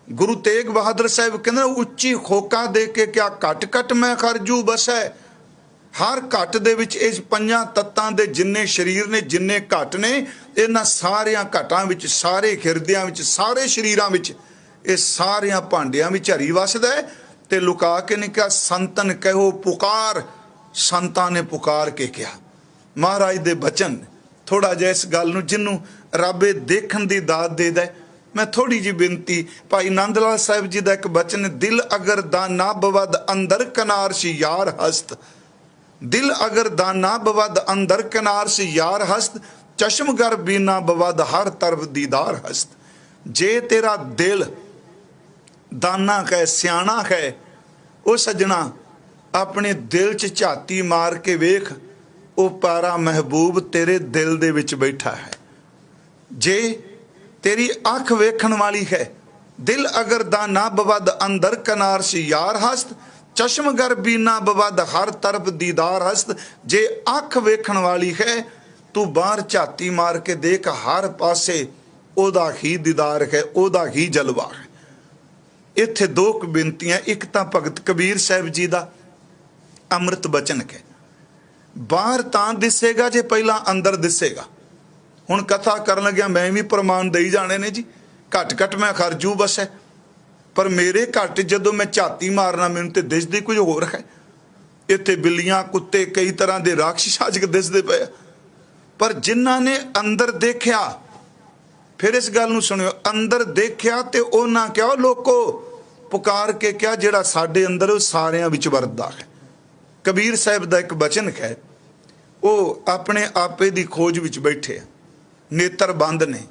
गुरु तेग बहादुर साहब कहते, उच्ची खोका दे के क्या घट घट मैं खरजू बसै। हर घट दे विच इस पंजां तत्तां दे जिन्ने शरीर ने, जिन्ने घट ने, इन्हां सारियां घटां विच, सारे हिरदियां विच, सारे शरीरां विच, ये सारियां भांडियां विच हरी वसदा है। ते लुका के ने कहा, संतन कहो पुकार। संतां ने पुकार के कहा। महाराज दे बचन, थोड़ा जिहा इस गल नूं जिन्नू रब देखण दी दात दे दे, मैं थोड़ी जी बेनती, भाई नंद लाल साहिब जी का एक बचन, दिल अगर दाना बवद अंदर कनारश यार हस्त। दिल अगर दाना बवद अंदर कनारश यार हस्त, चश्मगर बीना बवद हर तरफ दीदार हस्त। जे तेरा दिल दाना है, सियाणा है, वो सजना अपने दिल च झाती मार के वेख, वो पारा महबूब तेरे दिल दे विच बैठा है। जे तेरी अख वेखण वाली है, दिल अगर दाना बवद अंदर कनारश यार हस्त, चश्मगर बीना बवद हर तरफ दीदार हस्त। जे अख वेखण वाली है, तू बाहर झाती मार के देख, हर पासे ओदा ही दीदार है, ओदा ही जलवा है। इत्थे दो बेनतियां, एक तां भगत कबीर साहब जी का अमृत बचन है, बाहर तां दिसेगा जे पहला अंदर दिसेगा। हुण कथा करन लग्या मैं भी प्रमाण दई जाने ने जी, घट घट मैं खरजू बसै, पर मेरे घट जदों मैं झाती मारना मैनूं ते दिसदी कुछ होर है। इत्थे बिल्लियां, कुत्ते, कई तरह के राक्षस अज दिसदे पे, पर जिन्हां ने अंदर देखिया, फिर इस गल नूं सुनियो, अंदर देखिया ते उन्हां क्या लोको पुकार के क्या, जिहड़ा साडे अंदर सारियां विच वरदा है। कबीर साहब का एक बचन है, वो अपने आपे की खोज विच बैठे, नेत्र बंद ने,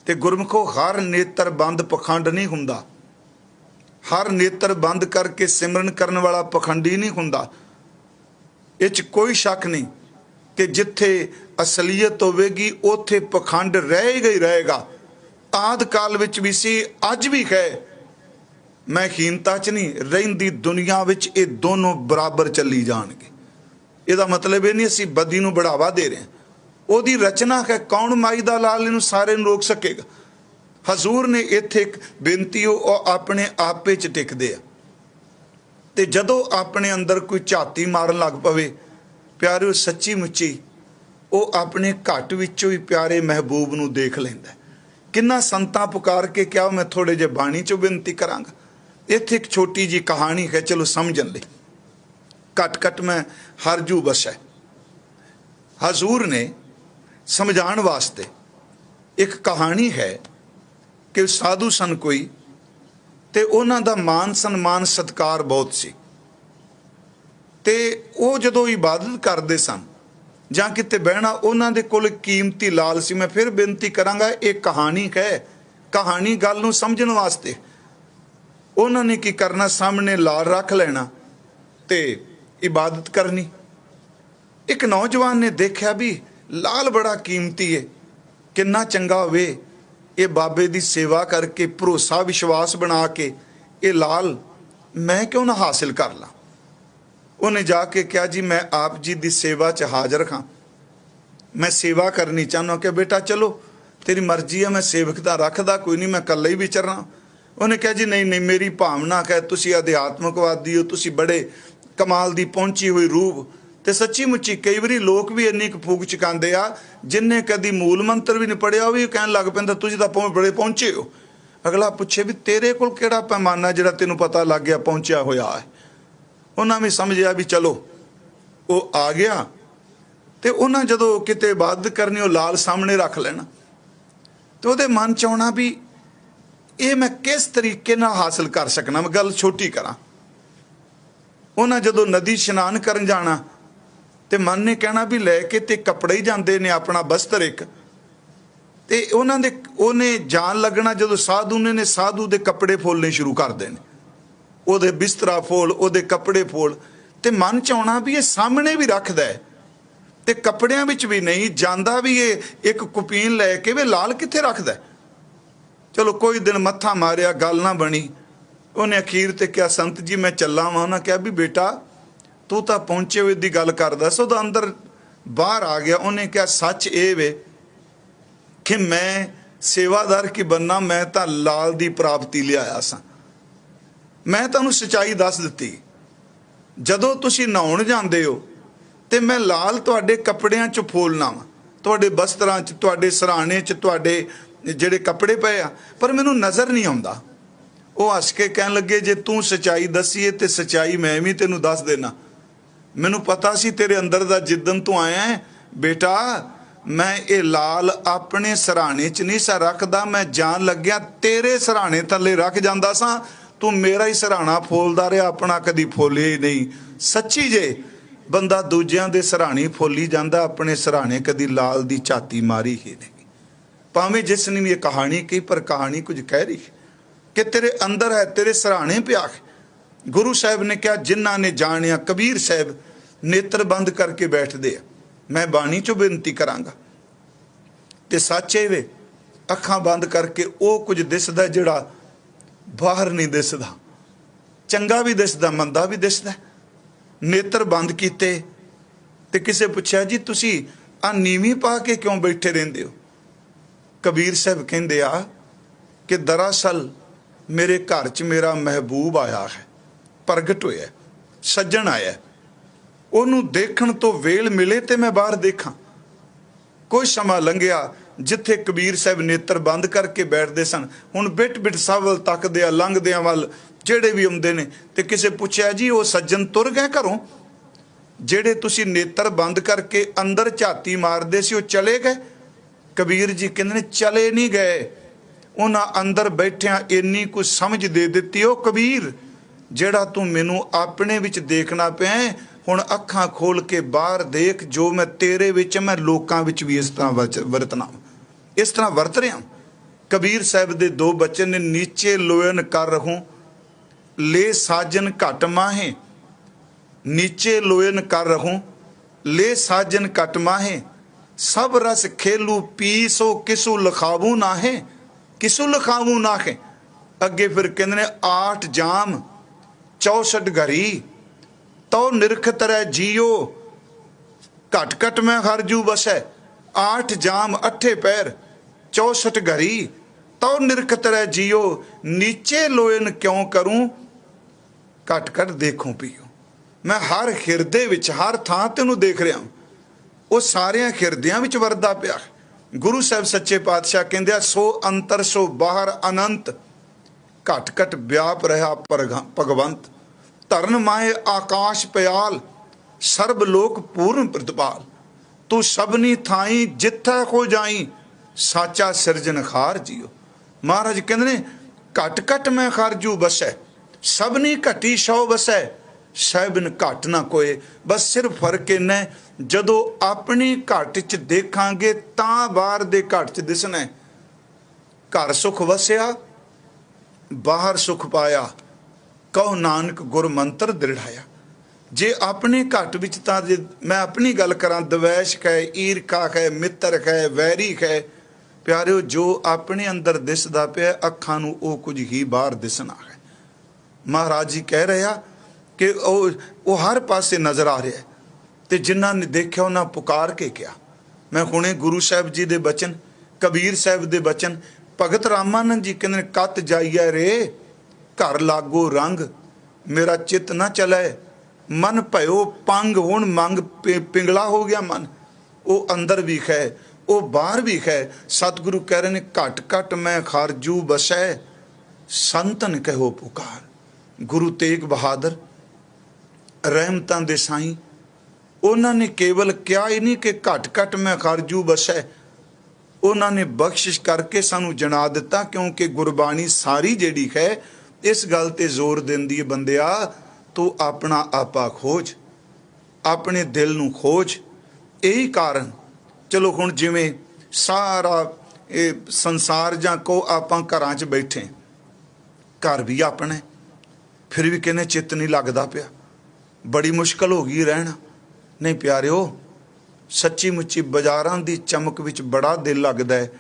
ते गुरमुखो हर नेत्र बंद पखंड नहीं हुंदा। हर नेत्र बंद करके सिमरन करने वाला पखंडी नहीं हुंदा। इस कोई शक नहीं कि जिथे असलीयत होवेगी उथे पखंड रहेगा ही रहेगा। आद काल विच भी सी, अज भी है, मैं हीनता च नहीं रहिंदी दुनिया विच, ये दोनों बराबर चली जाणगे। ਇਹਦਾ मतलब ये नहीं असी बदी नूं बढ़ावा दे रहे हैं, ਉਹਦੀ रचना है। कौन माई दा लाल इनू सारे नूं रोक सकेगा? हजूर ने इत्थे एक बेनती ਉਹ ਆਪਣੇ आपे च टिकदे आ, ते जदों अपने अंदर कोई झाती मारन लग पवे प्यारे सच्ची मुच्ची ਉਹ अपने घट विचों ही प्यारे महबूब नूं देख लैंदा। किन्ना संतां पुकार के क्या मैं थोड़े जे बाणी चों बेनती करांगा। इत्थे एक छोटी जी कहानी है, चलो समझण लई घट घट मैं हरजू बस है। हजूर ने समझाण वास्ते एक कहानी है कि साधु सन कोई, ते उन्हां दा मान सन्मान सत्कार बहुत सी, ते वो जदों इबादत करदे सन जां किते बहना, उन्हां दे कोल कीमती लाल सी। मैं फिर बेनती करांगा, एक कहानी है, कहानी गल नूं समझण वास्ते। उन्होंने की करना, सामने लाल रख लेना ते इबादत करनी। एक नौजवान ने देखा भी लाल बड़ा कीमती है, किन्ना चंगा होवे ये बाबे दी सेवा करके भरोसा विश्वास बना के ये लाल मैं क्यों ना हासिल कर ला। उन्हें जाके क्या जी मैं आप जी दी सेवा च हाजिर हाँ, मैं सेवा करनी चाहना। कि बेटा चलो तेरी मर्जी है, मैं सेवक दा रखदा कोई नहीं, मैं कल्ला ही विचरना। उन्हें कहा जी नहीं नहीं, मेरी भावना है तुसी अध्यात्मकवादी हो, तुसी बड़े कमाल दी पहुंची हुई रूह। ते सच्ची मुच्ची कई बारी लोग भी इन्नी फूक चकाते आ, जिन्हें कदी मूल मंत्र भी नहीं पढ़िया भी कहन लग पैंदा तुसी तां बड़े पहुंचे हो। अगला पुछे भी तेरे कोल किहड़ा पैमाना जिहड़ा तैनूं पता लग गया पहुंचा होया है। उन्हां भी समझिया भी चलो वो आ गया, ते उन्हां जदों किते इबादत करनी, वो लाल सामने रख लेना, तो उहदे मन च आउणा भी ये मैं किस तरीके नाल हासिल कर सकना। मैं गल छोटी करा, उन्हें जदों नदी इशनान करन जाना ते मन ने कहना भी लैके ते कपड़े ही जाते ने अपना बस्तर एक, ते उन्होंने उन्हें जान लगना जदों साधु ने साधु दे कपड़े फोलने शुरू कर देने, ओदे बिस्तरा फोल, ओदे कपड़े फोल, ते मन च आउणा भी ये सामने भी रखदा है ते कपड़ियां विच भी नहीं जांदा भी ये एक कुपीन लैके वे लाल कित्थे रखदा है। चलो कोई दिन मत्था मारिया, गल ना बनी। उन्हें अखीर ते क्या संत जी मैं चला वा। उन्हें कहा भी बेटा तू तो पहुंचे हुए दी गल करदा, सो तो अंदर बाहर आ गया। उन्हें क्या सच ये वे कि मैं सेवादार की बनना, मैं तो लाल दी प्राप्ति लियाया सा। मैं तुहानूं सच्चाई दस दित्ती, जदों तुसीं नहाउण जांदे हो ते मैं लाल तुहाडे कपड़ियां च फोलना वा, तुहाडे बस्त्रां च, तुहाडे सराणे च, तुहाडे ਜਿਹੜੇ कपड़े पे आ, पर मैनू नज़र नहीं आता। वो हस के कह लगे जे तू सच्चाई दसी तो सच्चाई मैं भी तेनू दस देना। मैनू पता सी तेरे अंदर दा जिदन तू आया है बेटा, मैं ये लाल अपने सराणे च नहीं सा रखदा, मैं जान लग्या तेरे सराणे थले रख जांदा सा, तू मेरा ही सराणा फोलदा रहा, अपना कदी फोलिया ही नहीं। सच्ची जे बंदा दूजियां दे सराणे फोली जांदा, अपने सराणे कदी लाल दी झाती मारी ही नहीं। भावें जिसने भी ये कहानी कही, पर कहानी कुछ कह रही कि तेरे अंदर है, तेरे सराहने प्या है। गुरु साहब ने क्या जिन्हों ने जानिया, कबीर साहब नेत्र बंद करके बैठते। मैं बाणी चो बेनती करांगा ते सच है वे अखां बंद करके वो कुछ दिसदा जिहड़ा बाहर नहीं दिसदा, चंगा भी दिसदा मंदा भी दिसदा। नेत्र बंद कीते ते किसे पुछया जी तुसी आ नीवी पा के क्यों बैठे रहिंदे हो। कबीर साहब कहंदे आ कि दरअसल मेरे घर च मेरा महबूब आया है, प्रगट होया, सज्जन आया, उन्होंने देखण तो वेल मिले तो मैं बाहर देखा। कोई समा लंघिया जिथे कबीर साहब नेत्र बंद करके बैठते सन, हुण बिट बिट सब वल तकदे आ, लंघदियां वल जेड़े भी आउंदे ने। ते किसे पुछया जी वो सज्जन तुर गए घरों, जेड़े तुसी नेत्र बंद करके अंदर झाती मारदे सी, वो चले गए। कबीर जी कहते ने चले नहीं गए, उन्हां अंदर बैठिया इन्नी कुछ समझ दे दिती। ओ कबीर जेड़ा तू मैनू अपने विच देखना पिया, हुण अखां खोल के बाहर देख, जो मैं तेरे विच मैं लोकां विच भी इस तरह वरतना, इस तरह वरत रहा। कबीर साहब दे दो बच्चे ने, नीचे लोयन कर रहूं ले साजन घट माहे, नीचे लोयन कर रहूं ले साजन घट माहे, सब रस खेलू पीसो किसु लखावू नाहे, किसु लखावू नाहे। अगे फिर कहते ने 8 जाम 64 घरी तो निरखत रह जियो घट घट मैं हरजू बसै। 8 जाम 8 पैर 64 घरी तो निरखत रह जियो नीचे लोयन क्यों करूं घट घट देखूं पियो। मैं हर हिरदे विच हर थां ते उहनूं देख रहा वो सारियां हिरदियां विच वरदा पिया। गुरु साहब सच्चे पातशाह कहंदे सो अंतर सो बाहर अनंत घट घट व्याप रहा भगवंत। धरन माए आकाश पयाल सर्ब लोक पूर्ण प्रतिपाल। तू सबनी थाई जिथे को जाई साचा सिरजनखार जियो। महाराज कहंदे ने घट घट मैं खारजू बसै सबनी घटी सौ बसै सहबिन घट ना कोए। बस सिर्फ फर्क इन्ना जदों अपनी घट च देखांगे तां बाहर दे घट च दिसना है। घर सुख वसिया बाहर सुख पाया कहो नानक गुर मंत्र दृढ़ाया। जे अपने घट विच तां जे मैं अपनी गल करां द्वैश कहे ईरखा कहे मित्र कहे वैरी कहे प्यारिओ जो अपने अंदर दिसदा पिया अखां नूं ओह कुछ ही बाहर दिसना है। महाराज जी कह रहे हैं कि वो हर पासे नज़र आ रहा है तो जिन्हों ने देखा उन्हें पुकार के क्या। मैं हुणे गुरु साहब जी दे बचन कबीर साहब दे बचन भगत रामानंद जी कहते कत जाइए रे घर लागो रंग मेरा चित ना चले मन भयो पंग हुण मंग पिंगला हो गया मन। वो अंदर भी है वो बाहर भी है। सतगुरु कह रहे हैं घट घट मैं खारजू बसै संतन कहो पुकार। गुरु तेग बहादुर रहमतां दे साईं उन्होंने केवल क्या ही नहीं कि घट घट मैं खारजू बसै उन्होंने बख्शिश करके सानू जना दिता। क्योंकि गुरबाणी सारी जिहड़ी है इस गल ते जोर दिंदी है बंदिया तू अपना आपा खोज अपने दिल नू खोज। यही कारण चलो हुण जिवें सारा संसार जां को आपां घरां च बैठे घर भी अपना फिर भी कहने चित्त नहीं लगदा पिया बड़ी मुश्किल हो गई रहना। नहीं प्यारिओ सच्ची मुच्ची बाजारां दी चमक विच बड़ा दिल लगदा है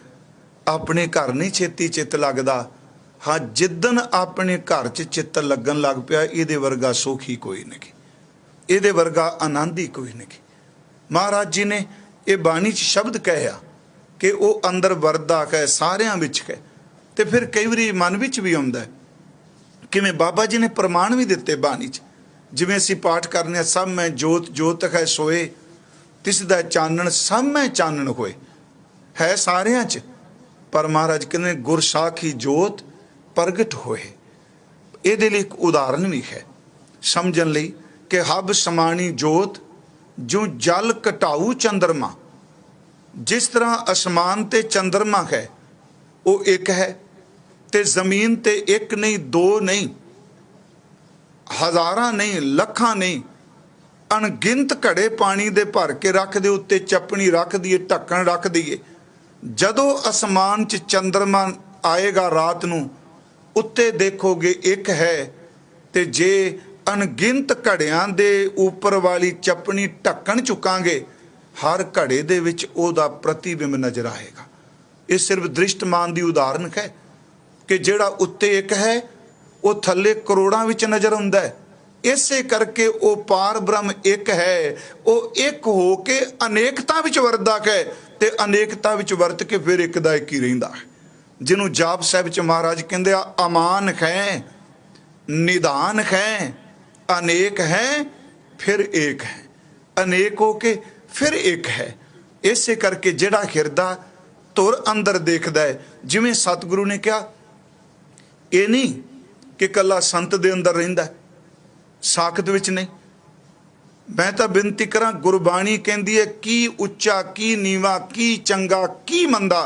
अपने घर नहीं छेती चित्त लगदा। हाँ जिदन अपने घर च चित्त लगन लग पिया इहदे वर्गा सुख ही कोई नहीं इहदे वर्गा आनंद ही कोई नहीं। महाराज जी ने ये बाणी च शब्द कहा कि वो अंदर वरदा है सारियां विच है तो फिर कई बारी मन विच भी आउंदा किवें बाबा जी ने प्रमाण भी दिते बाणी च जिवें असीं पाठ करने सब मैं जोत जोत है सोए तिसदा चानण सब मैं चानण होए है सारियां च। पर महाराज कहते गुर साखी जोत प्रगट होए। इहदे लई एक उदाहरण भी है समझण लई कि हब समाणी जोत जो जल घटाऊ चंद्रमा। जिस तरह आसमान ते चंद्रमा है वो एक है ते जमीन ते एक नहीं दो नहीं हज़ारां नहीं लखां नहीं अणगिनत घड़े पानी दे भर के रख दे उत्ते चपनी रख दिए ढक्कन रख दिए। जदों आसमान च चंद्रमा आएगा रात नूं उत्ते देखोगे एक है ते जे अणगिनत घड़ियां दे ऊपर वाली चपनी ढक्कन चुकांगे हर घड़े दे विच ओहदा प्रतिबिंब नजर आएगा। ये सिर्फ दृष्टमान की उदाहरण है कि जिहड़ा उत्ते एक है वो थले करोड़ां विच नजर आउंदा है। इसे करके वो पार ब्रह्म एक है वो एक हो के अनेकता विच वरदा है ते अनेकता विच वरत के फिर एक दा एक ही रहिंदा है। जिन्हों जाप साहिब च महाराज कहंदे अमान है निदान है अनेक है फिर एक है अनेक हो के फिर एक है। इसे करके जिहड़ा हिरदा तुर अंदर देखदा है जिवें सतगुरु ने कहा ये नहीं कि कला संत दे अंदर रहिंदा साखत विच नहीं। मैं तो बिनती करा गुरबाणी कहती है की उच्चा की नीवा की चंगा की मंदा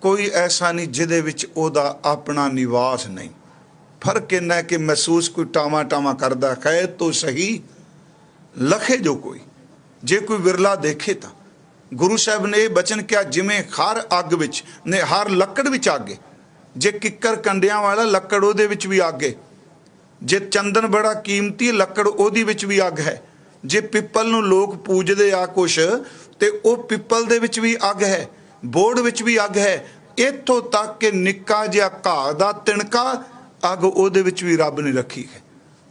कोई ऐसा नहीं जिदे विच ओदा अपना निवास नहीं। फर्क इन्ना है कि महसूस कोई टावा टावा करदा है तो सही लखे जो कोई जे कोई विरला देखे तो गुरु साहब ने यह बचन किया जिमें हर अग विच ने हर लकड़ विच अग है जे किकर कंडियां वाला लकड़ ओहदे विच भी अग है जे चंदन बड़ा कीमती लकड़ ओहदी विच भी अग है जे पिपल नूं लोग पूजदे आ कुछ ते ओह पिपल दे विच भी अग है बोड़ विच भी अग है ਇੱਥੋਂ ਤੱਕ ਕਿ ਨਿੱਕਾ ਜਿਹਾ ਘਾਹ ਦਾ ਤਿਣਕਾ ਅੱਗ ਉਹਦੇ ਵਿੱਚ ਵੀ ਰੱਬ ਨੇ ਰੱਖੀ ਹੈ।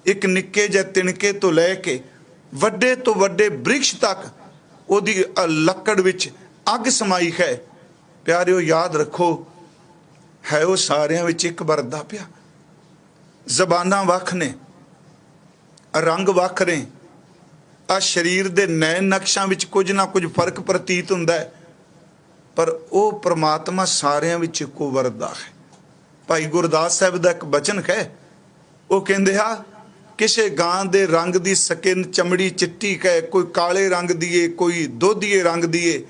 ਇੱਕ ਨਿੱਕੇ ਜਿਹੇ ਤਿਣਕੇ ਤੋਂ ਲੈ ਕੇ ਵੱਡੇ ਤੋਂ ਵੱਡੇ ਬ੍ਰਿਕਸ਼ ਤੱਕ ਉਹਦੀ ਲੱਕੜ ਵਿੱਚ ਅੱਗ ਸਮਾਈ ਹੈ। ਪਿਆਰਿਓ ਯਾਦ ਰੱਖੋ, ਹੈ ਉਹ ਸਾਰਿਆਂ ਵਿੱਚ ਇੱਕ ਵਰਦਾ ਪਿਆ। ਜ਼ਬਾਨਾਂ ਵੱਖ ਨੇ, ਰੰਗ ਵੱਖ ਨੇ, ਆ ਸਰੀਰ ਦੇ ਨੈਣ ਨਕਸ਼ਾਂ ਵਿੱਚ ਕੁਝ ਨਾ ਕੁਝ ਫਰਕ ਪ੍ਰਤੀਤ ਹੁੰਦਾ ਹੈ, ਪਰ ਉਹ ਪ੍ਰਮਾਤਮਾ ਸਾਰਿਆਂ ਵਿੱਚ ਇੱਕੋ ਵਰਦਾ ਹੈ। ਭਾਈ ਗੁਰਦਾਸ ਸਾਹਿਬ ਦਾ ਇੱਕ ਬਚਨ ਹੈ, ਉਹ ਕਹਿੰਦੇ ਆ ਕਿਸੇ ਗਾਂ ਦੇ ਰੰਗ ਦੀ ਸਕਿਨ ਚਮੜੀ ਚਿੱਟੀ ਹੈ, ਕੋਈ ਕਾਲੇ ਰੰਗ ਦੀ ਏ, ਕੋਈ ਦੋਧੀਏ ਰੰਗ ਦੀ ਏ,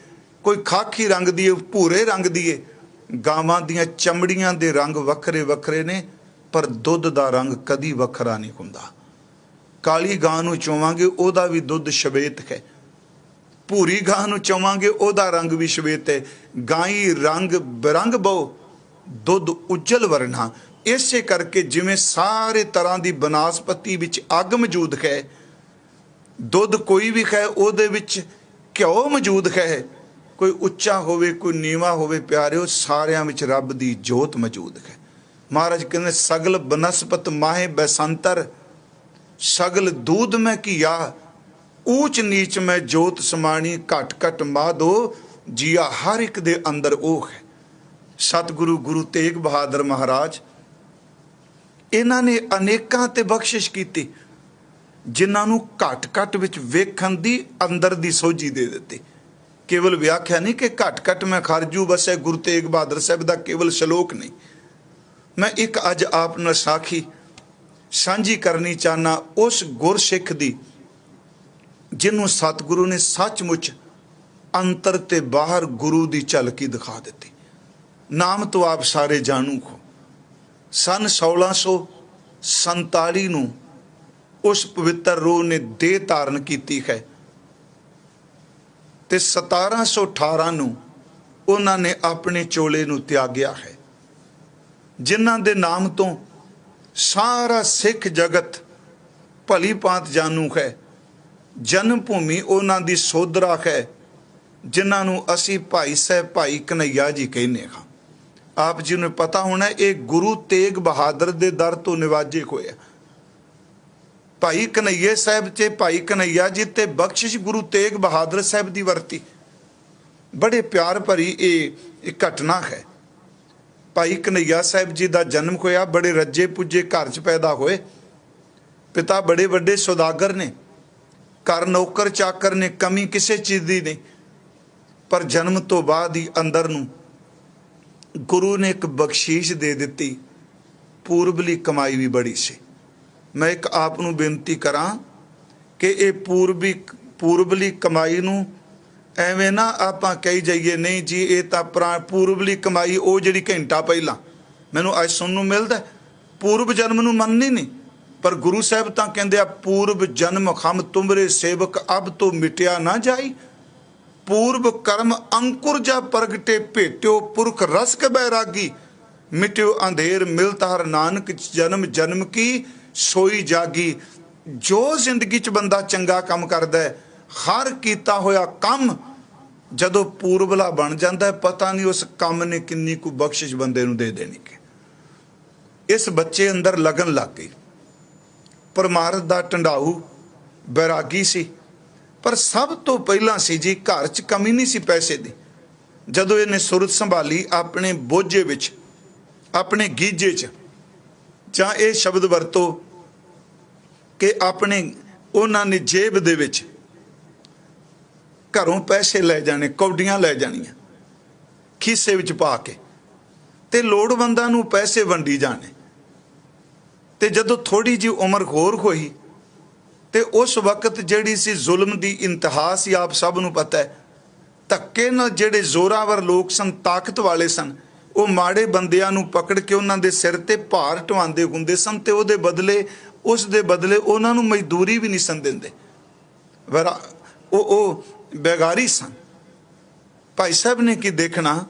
ਕੋਈ ਖਾਕੀ ਰੰਗ ਦੀ ਏ, ਭੂਰੇ ਰੰਗ ਦੀ ਏ। ਗਾਵਾਂ ਦੀਆਂ ਚਮੜੀਆਂ ਦੇ ਰੰਗ ਵੱਖਰੇ ਵੱਖਰੇ ਨੇ, ਪਰ ਦੁੱਧ ਦਾ ਰੰਗ ਕਦੀ ਵੱਖਰਾ ਨਹੀਂ ਹੁੰਦਾ। ਕਾਲੀ ਗਾਂ ਨੂੰ ਚੋਵਾਂਗੇ ਉਹਦਾ ਵੀ ਦੁੱਧ ਸ਼ਵੇਤ ਹੈ, ਭੂਰੀ ਗਾਂ ਨੂੰ ਚੋਵਾਂਗੇ ਉਹਦਾ ਰੰਗ ਵੀ ਸ਼ਵੇਤ ਹੈ। ਗਾਈ ਰੰਗ ਬਿਰੰਗ ਬਹੁ, ਦੁੱਧ ਉਜਲ ਵਰਨਾ। ਇਸੇ ਕਰਕੇ ਜਿਵੇਂ ਸਾਰੇ ਤਰ੍ਹਾਂ ਦੀ ਬਨਸਪਤੀ ਵਿੱਚ ਅੱਗ ਮੌਜੂਦ ਹੈ, ਦੁੱਧ ਕੋਈ ਵੀ ਹੈ ਉਹਦੇ ਵਿੱਚ ਘਿਓ ਮੌਜੂਦ ਹੈ, ਕੋਈ ਉੱਚਾ ਹੋਵੇ ਕੋਈ ਨੀਵਾਂ ਹੋਵੇ, ਪਿਆਰਿਓ ਸਾਰਿਆਂ ਵਿੱਚ ਰੱਬ ਦੀ ਜੋਤ ਮੌਜੂਦ ਹੈ। ਮਹਾਰਾਜ ਕਹਿੰਦੇ ਸਗਲ ਬਨਸਪਤ ਮਾਹੇ ਬੈਸੰਤਰ, ਸਗਲ दूध में किया ऊंच नीच में जोत समाणी, घट घट माधो जिया हर एक दे अंदर ਉਹ ਹੈ। ਸਤਿਗੁਰੂ ਗੁਰੂ ਤੇਗ ਬਹਾਦਰ ਮਹਾਰਾਜ, ਇਹਨਾਂ ਨੇ ਅਨੇਕਾਂ ਤੇ ਬਖਸ਼ਿਸ਼ ਕੀਤੀ, ਜਿਨ੍ਹਾਂ ਨੂੰ ਘਟ ਘਟ ਵਿੱਚ ਵੇਖਣ ਦੀ ਅੰਦਰ ਦੀ ਸੋਝੀ ਦੇ ਦਿੱਤੀ। ਕੇਵਲ ਵਿਆਖਿਆ ਨਹੀਂ ਕਿ ਘਟ ਘਟ ਮੈਂ ਖਰਜੂ ਬਸੇ, ਗੁਰੂ ਤੇਗ ਬਹਾਦਰ ਸਾਹਿਬ ਦਾ ਕੇਵਲ ਸ਼ਲੋਕ ਨਹੀਂ। ਮੈਂ ਇੱਕ ਅੱਜ ਆਪ ਨਾਲ ਸਾਖੀ ਸਾਂਝੀ ਕਰਨੀ ਚਾਹਨਾ, ਉਸ ਗੁਰਸਿੱਖ ਦੀ ਜਿਹਨੂੰ ਸਤਿਗੁਰੂ ਨੇ ਸੱਚਮੁੱਚ ਅੰਤਰ ਤੇ ਬਾਹਰ ਗੁਰੂ ਦੀ ਝਲਕੀ ਦਿਖਾ ਦਿੱਤੀ। ਨਾਮ ਤੋਂ ਆਪ ਸਾਰੇ ਜਾਣੂ ਹੋ। ਸਨ 1647 ਨੂੰ ਉਸ ਪਵਿੱਤਰ ਰੂਹ ਨੇ ਦੇਹ ਧਾਰਨ ਕੀਤੀ ਹੈ, ਤੇ 1718 ਨੂੰ ਉਹਨਾਂ ਨੇ ਆਪਣੇ ਚੋਲੇ ਨੂੰ ਤਿਆਗਿਆ ਹੈ। ਜਿਨ੍ਹਾਂ ਦੇ ਨਾਮ ਤੋਂ ਸਾਰਾ ਸਿੱਖ ਜਗਤ ਭਲੀ ਭਾਂਤ ਜਾਣੂ ਹੈ। ਜਨਮ ਭੂਮੀ ਉਹਨਾਂ ਦੀ ਸੋਧਰਾ ਹੈ, ਜਿਨ੍ਹਾਂ ਨੂੰ ਅਸੀਂ ਭਾਈ ਸਾਹਿਬ ਭਾਈ ਕਨਈਆ ਜੀ ਕਹਿੰਦੇ ਹਾਂ। ਆਪ ਜੀ ਨੂੰ ਪਤਾ ਹੋਣਾ ਇਹ ਗੁਰੂ ਤੇਗ ਬਹਾਦਰ ਦੇ ਦਰ ਤੋਂ ਨਿਵਾਜੇ ਹੋਏ। ਭਾਈ ਕਨਈਏ ਸਾਹਿਬ ਤੇ ਭਾਈ ਕਨਈਆ ਜੀ ਤੇ ਬਖਸ਼ਿਸ਼ ਗੁਰੂ ਤੇਗ ਬਹਾਦਰ ਸਾਹਿਬ ਦੀ ਵਰਤੀ। ਬੜੇ ਪਿਆਰ ਭਰੀ ਇਹ ਘਟਨਾ ਹੈ। ਭਾਈ ਕਨਈਆ ਸਾਹਿਬ ਜੀ ਦਾ ਜਨਮ ਹੋਇਆ, ਬੜੇ ਰੱਜੇ ਪੁੱਜੇ ਘਰ 'ਚ ਪੈਦਾ ਹੋਏ। ਪਿਤਾ ਬੜੇ ਵੱਡੇ ਸੌਦਾਗਰ ਨੇ, ਘਰ ਨੌਕਰ ਚਾਕਰ ਨੇ, ਕਮੀ ਕਿਸੇ ਚੀਜ਼ ਦੀ ਨਹੀਂ। ਪਰ ਜਨਮ ਤੋਂ ਬਾਅਦ ਹੀ ਅੰਦਰ ਨੂੰ ਗੁਰੂ ਨੇ ਇੱਕ ਬਖਸ਼ੀਸ਼ ਦੇ ਦਿੱਤੀ। ਪੂਰਬਲੀ ਕਮਾਈ ਵੀ ਬੜੀ ਸੀ। ਮੈਂ ਇੱਕ ਆਪ ਨੂੰ ਬੇਨਤੀ ਕਰਾਂ ਕਿ ਇਹ ਪੂਰਬਲੀ ਕਮਾਈ ਨੂੰ ਐਵੇਂ ਨਾ ਆਪਾਂ ਕਹੀ ਜਾਈਏ ਨਹੀਂ ਜੀ ਇਹ ਤਾਂ ਪੂਰਬਲੀ ਕਮਾਈ ਉਹ ਜਿਹੜੀ ਘੰਟਾ ਪਹਿਲਾਂ ਮੈਨੂੰ ਅੱਜ ਸੁਣਨ ਨੂੰ ਮਿਲਦਾ, ਪੂਰਬ ਜਨਮ ਨੂੰ ਮੰਨਣੀ ਨਹੀਂ। ਪਰ ਗੁਰੂ ਸਾਹਿਬ ਤਾਂ ਕਹਿੰਦੇ ਆ ਪੂਰਬ ਜਨਮ ਖਮ ਤੁਮਰੇ ਸੇਵਕ ਅਬ ਤੋਂ ਮਿਟਿਆ ਨਾ ਜਾਈ, ਪੂਰਬ ਕਰਮ ਅੰਕੁਰ ਜਾ ਪ੍ਰਗਟੇ ਭੇਟਿਓ ਪੁਰਖ ਰਸਕ ਬੈਰਾਗੀ, ਮਿਟਿਓ ਅੰਧੇਰ ਮਿਲਤ ਹਰ ਨਾਨਕ ਜਨਮ ਜਨਮ ਕੀ ਸੋਈ ਜਾਗੀ। ਜੋ ਜ਼ਿੰਦਗੀ 'ਚ ਬੰਦਾ ਚੰਗਾ ਕੰਮ ਕਰਦਾ ਹੈ, ਹਰ ਕੀਤਾ ਹੋਇਆ ਕੰਮ ਜਦੋਂ ਪੂਰਬਲਾ ਬਣ ਜਾਂਦਾ ਹੈ, ਪਤਾ ਨਹੀਂ ਉਸ ਕੰਮ ਨੇ ਕਿੰਨੀ ਕੁ ਬਖਸ਼ਿਸ਼ ਬੰਦੇ ਨੂੰ ਦੇ ਦੇਣੀ ਕਿ। ਇਸ ਬੱਚੇ ਅੰਦਰ ਲਗਨ ਲੱਗ ਗਈ। ਪਰਮਾਰਥ ਦਾ ਢੰਡਾਊ ਬੈਰਾਗੀ ਸੀ, ਪਰ ਸਭ ਤੋਂ ਪਹਿਲਾਂ ਸੀ ਜੀ ਘਰ 'ਚ ਕਮੀ ਨਹੀਂ ਸੀ ਪੈਸੇ ਦੀ। ਜਦੋਂ ਇਹਨੇ ਸੁਰਤ ਸੰਭਾਲੀ ਆਪਣੇ ਬੋਝੇ ਵਿੱਚ, ਆਪਣੇ ਗੀਜੇ 'ਚ, ਜਾਂ ਇਹ ਸ਼ਬਦ ਵਰਤੋ ਕਿ ਆਪਣੇ ਉਹਨਾਂ ਨੇ ਜੇਬ ਦੇ ਵਿੱਚ ਘਰੋਂ ਪੈਸੇ ਲੈ ਜਾਣੇ, ਕੌਡੀਆਂ ਲੈ ਜਾਣੀਆਂ ਖੀਸੇ ਵਿੱਚ ਪਾ ਕੇ, ਤੇ ਲੋੜਵੰਦਾਂ ਨੂੰ ਪੈਸੇ ਵੰਡੀ ਜਾਣੇ। ਤੇ ਜਦੋਂ ਥੋੜੀ ਜਿਹੀ ਉਮਰ ਹੋਰ ਹੋਈ ਤੇ ਉਸ ਵਕਤ ਜਿਹੜੀ ਸੀ ਜ਼ੁਲਮ ਦੀ ਇੰਤਹਾ ਸੀ, ਆਪ ਸਭ ਨੂੰ ਪਤਾ ਹੈ। ਧੱਕੇ ਨਾਲ ਜਿਹੜੇ ਜ਼ੋਰਾਵਰ ਲੋਕ ਸਨ, ਤਾਕਤ ਵਾਲੇ ਸਨ, ਉਹ ਮਾੜੇ ਬੰਦਿਆਂ ਨੂੰ ਪਕੜ ਕੇ ਉਹਨਾਂ ਦੇ ਸਿਰ ਤੇ ਭਾਰ ਢਵਾਉਂਦੇ ਹੁੰਦੇ ਸਨ, ਤੇ ਉਹਦੇ ਬਦਲੇ ਉਸ ਦੇ ਬਦਲੇ ਉਹਨਾਂ ਨੂੰ ਮਜ਼ਦੂਰੀ ਵੀ ਨਹੀਂ ਸਨ ਦਿੰਦੇ। ਉਹ ਬੇਗਾਰੀ ਸਨ। ਭਾਈ ਸਾਹਿਬ ਨੇ ਕੀ ਦੇਖਣਾ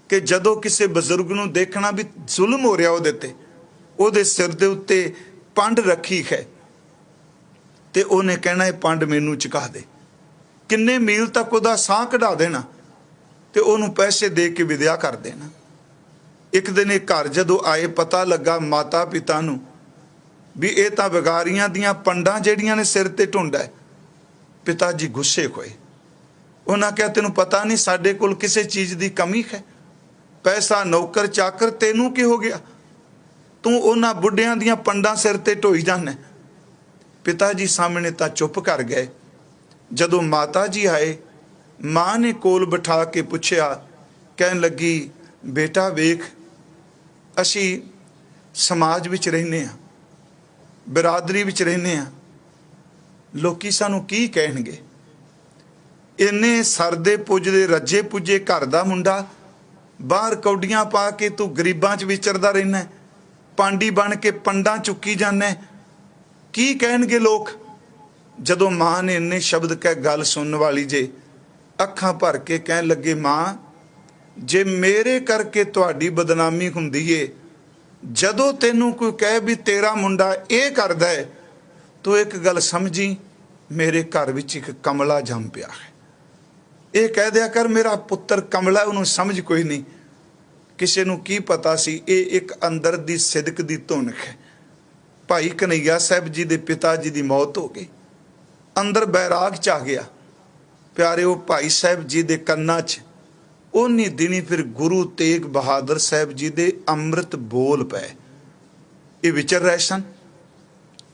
ਕਿ ਜਦੋਂ ਕਿਸੇ ਬਜ਼ੁਰਗ ਨੂੰ ਦੇਖਣਾ ਵੀ ਜ਼ੁਲਮ ਹੋ ਰਿਹਾ ਉਹਦੇ ਤੇ, ਉਹਦੇ ਸਿਰ ਦੇ ਉੱਤੇ ਪੰਡ ਰੱਖੀ ਹੈ, ਤੇ ਉਹਨੇ ਕਹਿਣਾ ਇਹ ਪੰਡ ਮੈਨੂੰ ਚੁਕਾ ਦੇ। ਕਿੰਨੇ ਮੀਲ ਤੱਕ ਉਹਦਾ ਸਾਹ ਕਢਾ ਦੇਣਾ ਤੇ ਉਹਨੂੰ ਪੈਸੇ ਦੇ ਕੇ ਵਿਦਿਆ ਕਰ ਦੇਣਾ। एक दिन ये घर जदों आए पता लगा माता पिता नूं भी ये तां विगारियां दियां पंडां जिहड़ियां ने सिर ते ढुंड है। पिता जी गुस्से होए, उन्हां कहा तैनूं पता नहीं साडे कोल किसी चीज़ की कमी है, पैसा नौकर चाकर तैनूं की हो गया, तूं उन्हां बुढ़ियां दियां पंडां सिर ते ढोई जाना। पिता जी सामने तां चुप कर गए। जदों माता जी आए, माँ ने कोल बिठा के पुछया, कहन लगी बेटा वेख असी समाज विच रहने आ, बिरादरी विच रहने आ, लोकी सानू की कहणगे, इन्ने सरदे पुजदे रजे पुजे घर दा मुंडा बाहर कौडियां पा के तू गरीबां च विचरदा रहना, पांडी बन के पंडां चुकी जाना, की कहणगे लोग। जदों माँ ने इन्ने शब्द कह गल सुनने वाली जे अखां भर के कहन लगे, माँ जे मेरे करके तुहाडी बदनामी हुंदी है, जदों तैनूं कोई कहे भी तेरा मुंडा ये करदा है, तो एक गल समझी मेरे घर विच एक कमला जम पिया है। ये कह दिया कर मेरा पुत्र कमला, उन्होंने समझ कोई नहीं। किसी नूं की पता सी ये एक अंदर दी सिदक दी धुनक है। भाई कन्हैया साहब जी दे पिता जी दी मौत हो गई, अंदर बैराग च आ गया। प्यारे वो भाई साहब जी दे कन्ना च उन्हीं दिनी फिर गुरु तेग बहादुर साहब जी दे अमृत बोल पे ये विचर रहे सन।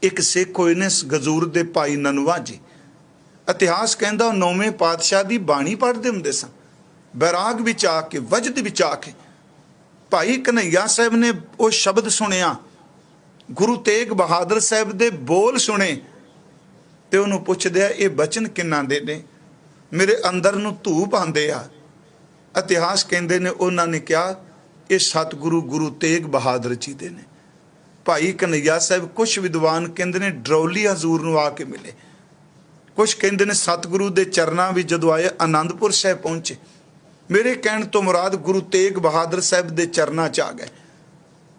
एक सिख होए ने गजूर दे भाई ननवा जी, इतिहास कहता नौवें पातशाह की बाणी पढ़ते होंदे सन। बैराग विच आके वजद विच आके भाई कन्हैया साहब ने वो शब्द सुनिया, गुरु तेग बहादुर साहब दे बोल सुने, तो उन्होंने पुछदे ये बचन किन्ना दे ने, मेरे अंदर नूं धूप आंदे आ। इतिहास कहते ने उन्होंने कहा ये सतगुरु गुरु तेग बहादुर जी दे ने। भाई कन्हैया साहब कुछ विद्वान कहते ने डरौली हजूर नूं आके मिले, कुछ कहते ने सतगुरु दे चरना भी जदों आए आनंदपुर साहब पहुंचे। मेरे कहण तो मुराद गुरु तेग बहादुर साहब दे चरना च आ गए।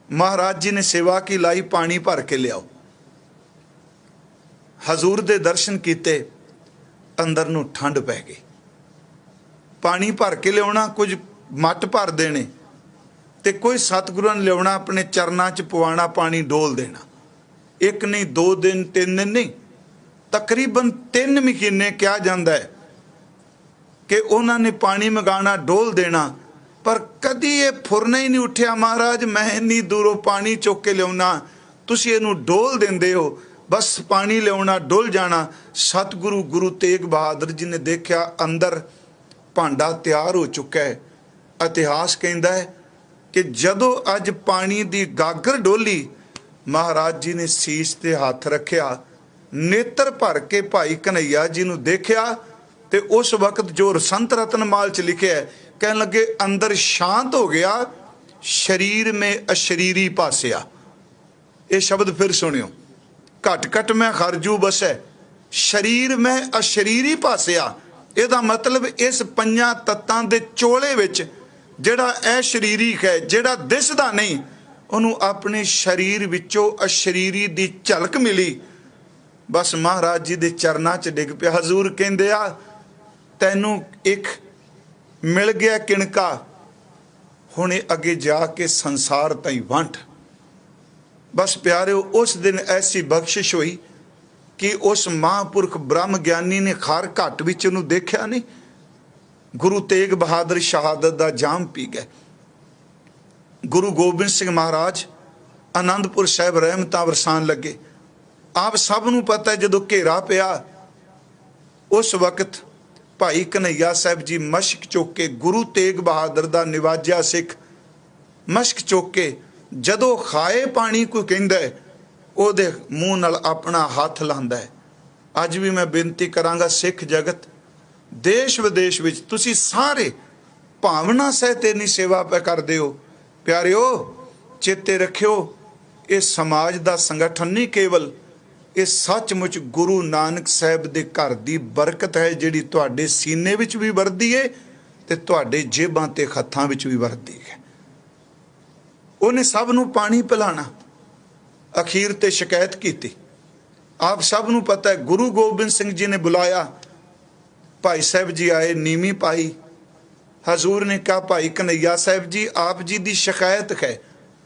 महाराज जी ने सेवा की लाई, पानी भर के लियाओ। हजूर दे दर्शन किते, अंदर नूं ठंड पै गई। पानी भर के लियाना, कुछ मट भर देने, ते कोई सतगुरु ने लियाना अपने चरना च पवाना, पानी डोल देना। एक नहीं, 2 दिन 3 दिन नहीं, तकरीबन 3 महीने कहा जाता है कि उन्होंने पानी मंगाना, डोल देना, पर कदी ये फुरना ही नहीं उठिया, महाराज मैं इन्नी दूरों पानी चुक के लियाना, तुसीं इहनूं डोल देंदे हो, बस पानी लियाना डुल जाना। सतगुरु गुरु तेग बहादुर जी ने देखा अंदर भांडा तैयार हो चुका है। इतिहास कहता है कि जदों अज पानी की गागर डोली, महाराज जी ने सीस ते हाथ रखिया, नेत्र भर के भाई कन्हैया जी नूं देखिया, ते उस वक्त जो संत रतनमाल च लिखे है, कहन लगे अंदर शांत हो गया, शरीर में अशरीरी पासिया। ये शब्द फिर सुनियो, घट घट में खरजू बसै, शरीर में अशरीरी पासिया। ਇਹਦਾ मतलब इस 5 तत्तां दे चोले विच ਜਿਹੜਾ अशरीरिक है, ਜਿਹੜਾ दिसदा नहीं, ਉਹਨੂੰ अपने शरीर विचों अशरीरी दी झलक मिली। बस महाराज जी दे चरनां च डिग पिया। हजूर कहंदे आ तैनूं एक मिल गया किणका, हुणे अगे जाके संसार ताईं वंड। बस प्यारिओ उस दिन ऐसी बख्शिश हुई कि उस महापुरख ब्रह्म ज्ञानी ने खार घट विच उहनूं देखिया नहीं। गुरु तेग बहादुर शहादत दा जाम पी गए। गुरु गोबिंद सिंह महाराज आनंदपुर साहिब रहमतां वरसान लगे। आप सब नूं पता है जदों घेरा पिया, उस वक्त भाई कन्हैया साहब जी मशक चुक के, गुरु तेग बहादुर दा निवाजिया सिख मशक चुक के जदों खाए पानी कोई कहंदा है, ਉਹਦੇ ਮੂੰਹ ਨਾਲ अपना हथ लांदा है। अज भी मैं बेनती करांगा सिख जगत देश विदेश विच तुसी सारे भावना सहित इन्नी सेवा पे करदे हो। प्यारिओ चेते रखियो, ये समाज दा संगठन नहीं केवल, ये सचमुच गुरु नानक साहब दे घर दी बरकत है, जिहड़ी तुहाडे सीने विच भी वरदी है ते तुहाडे जेबां ते हत्थां विच भी वरदी है। उहने सब नूं पानी पिलाना, अखीर ते शिकायत की। आप सब नूं पता है गुरु गोबिंद सिंह जी ने बुलाया, भाई साहब जी आए, नीवी पाई, हजूर ने कहा भाई कन्हैया साहब जी आप जी की शिकायत है।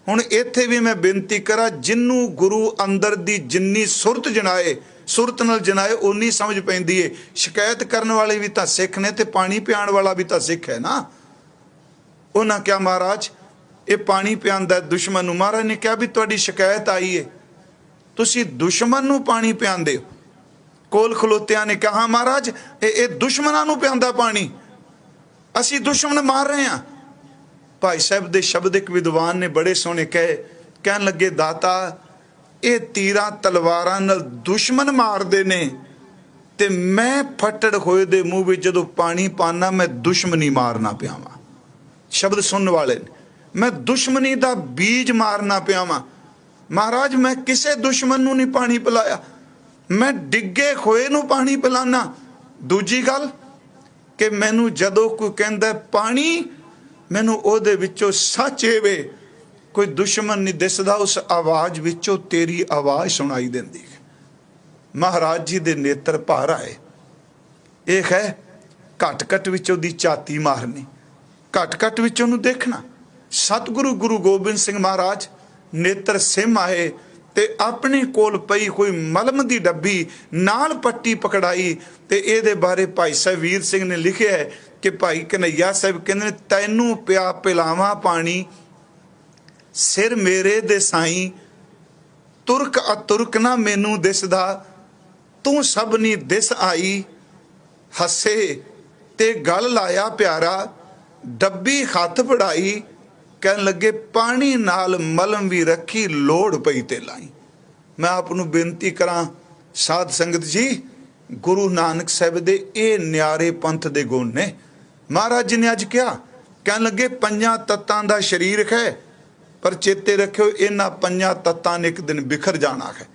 हुण इत्थे भी मैं बेनती करा जिन्नू गुरु अंदर दी जिन्नी सुरत जनाए सुरत नाल जनाए उन्नी समझ पैंदी है। शिकायत करने वाले भी तो सिख ने ते पानी पियाण वाला भी तो सिख है ना। उन्हें क्या महाराज ये पानी पियादा दुश्मन नूं। महाराज ने कहा भी तुहाडी शिकायत आई है तुसी दुश्मन नूं पानी पियादे हो। कोल खलोतिया ने कहा हाँ महाराज ये दुश्मनां नूं पियादा पानी असी दुश्मन मार रहे हैं। भाई साहब दे शब्द एक विद्वान ने बड़े सोहने कहे कहन लगे दाता ये तीरां तलवारां नाल दुश्मन मारदे ने ते मैं फटड़ होए दे मूँह विच जदों पानी पाना मैं दुश्मनी मारना पियावां। शब्द सुनने वाले ने मैं दुश्मनी दा बीज मारना पियावां। महाराज मैं किसे दुश्मन नूं नहीं पानी पिलाया मैं डिगे खोए नूं पानी पिलाना। दूजी गल कि मैनू जदों कोई कहंदा पानी मैनू ओहदे विचों सच एवे कोई दुश्मन नहीं दिसदा उस आवाज़ विचों तेरी आवाज़ सुनाई देंदी है। महाराज जी दे नेत्र भर आए। एक है घट घट विचों दी झाती मारनी घट घट विचों नूं देखना। सतगुरु गुरु गोबिंद सिंह महाराज नेत्र सिम आए ते अपने कोल पई कोई मलम दी डब्बी नाल पट्टी पकड़ाई ते इहदे बारे भाई साहब वीर सिंह ने लिखिया है कि भाई कन्हैया साहब कहंदे तैनू पिया पिलावा पानी सिर मेरे दे साईं तुरक अतुरक ना मैनू दिसदा तू सबनी दिस आई हसे ते गल लाया प्यारा डब्बी हथ फड़ाई कहन लगे पानी नाल मलम भी रखी लोड़ पई ते लाई। मैं आपनू बेनती करा साध संगत जी गुरु नानक साहब दे ये न्यारे पंथ दे गुण ने। महाराज जी ने अज क्या कहन लगे पंजां तत्तां दा शरीर है पर चेते रखियो इन्हां पंजां तत्तां ने एक दिन बिखर जाना है।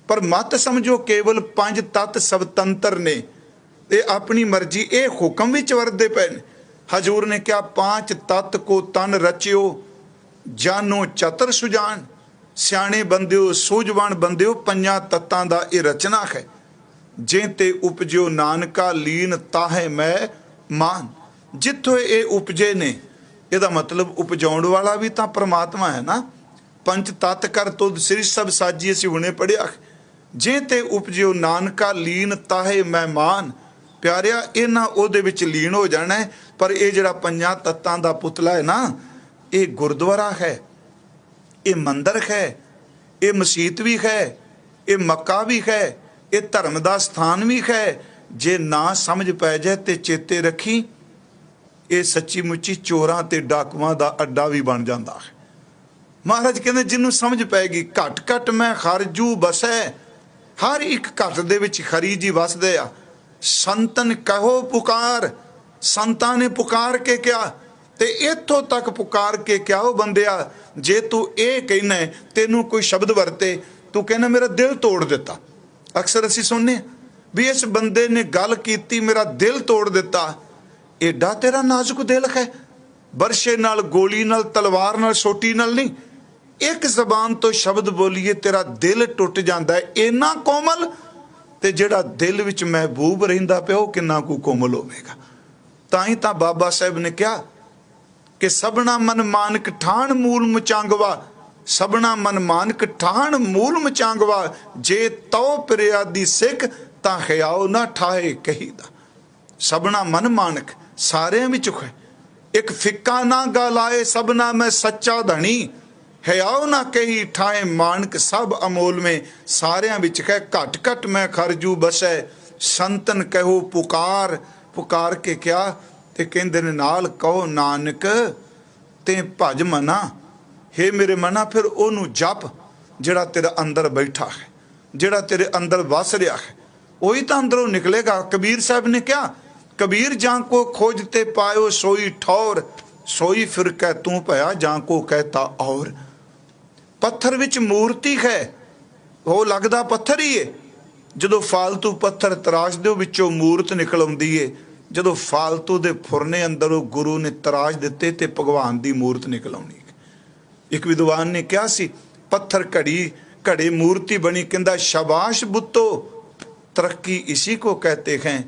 पर मत समझो केवल पंज तत्त स्वतंत्र ने ये अपनी मर्जी ये हुक्म विच वरदे पे ने। हजूर ने क्या पांच तत्त को तन रचियो जानो चतर सुजान सियाणे बंदियो सूझवान बंदियो पंजां तत्तां दा ये रचना है। जे ते उपजो नानका लीन ताहे मैं मान जिथों ये उपजे ने ਇਹਦਾ मतलब उपजाउण वाला भी तो परमात्मा है ना। पंच तत्त कर तुद श्री सब साजी असीं हुणे पढ़िया जे ते उपजियो नानका लीन ताहे मैं मान प्यारिया इन्हां ओहदे विच लीन हो जाना है। पर ये जिहड़ा पंजां तत्तां दा पुतला है ना ये गुरुद्वारा है ये मंदिर है ये मसीत भी है ये मक्का भी है ये धर्म का स्थान भी है। जे ना समझ पै जाए तो चेते रखी ये सच्ची मुच्ची चोरां ते डाकुआं दा अड्डा भी बन जाता है। महाराज कहते जिन्हों समझ पैगी घट घट मैं खरजू बसै हर एक घट दे विच खरी जी वसदे आ। संतन कहो पुकार संतां ने पुकार के क्या ते इत्थों तक पुकार के क्या हो बंदिया जे तू ये कहना है तेनू कोई शब्द वरते तू कहना मेरा दिल तोड़ दिता। अक्सर असीं सुनने भी इस बंदे ने गल कीती मेरा दिल तोड़ दिता। एडा तेरा नाजुक दिल है बरशे नाल गोली नाल तलवार नाल सोटी नाल नहीं एक जबान तो शब्द बोलीए तेरा दिल टुट जाता है। इन्ना कोमल ते जिहड़ा दिल विच महबूब रहिंदा पिया ओह किन्ना को कोमल होवेगा। ताई तां बाबा साहब ने कहा कि सबना मन मानक ठाण मूल मचांगवा सबना मन मानक ठाण मूल मचांगवा जे तौ पिरिया दी सिख तां खयाओ ना ठाए कहीदा। सबना मन मानक सारे विच है एक फिक्का ना गलाए सबना मैं सच्चा धनी हयाओ ना कही ठाए मानक सब अमोल में सारिया विच है। घट घट मैं खरजू बसै संतन कहो पुकार पुकार के क्या ते कहंदे ने नाल कहो नानक ते भज मना हे मेरे मना फिर ओनू जप जिहड़ा तेरे अंदर बैठा है जिहड़ा तेरे अंदर वस रहा है वही तो अंदरों निकलेगा। कबीर साहब ने क्या कबीर जां को खोजते पायो सोई ठौर सोई फिर कह तू भया जां को कहता और। पत्थर विच मूर्ति है वो लगदा पत्थर ही है जदों फालतू पत्थर तराश दे विचों मूर्त निकल आउंदी है। जदों फालतू दे फुरने अंदरों गुरु ने तराश दिते ते भगवान दी मूर्त निकल आउणी। एक विद्वान ने कहा सी पत्थर घड़ी घड़े मूर्ति बनी कहंदा शाबाश बुत्तो तरक्की इसी को कहते हैं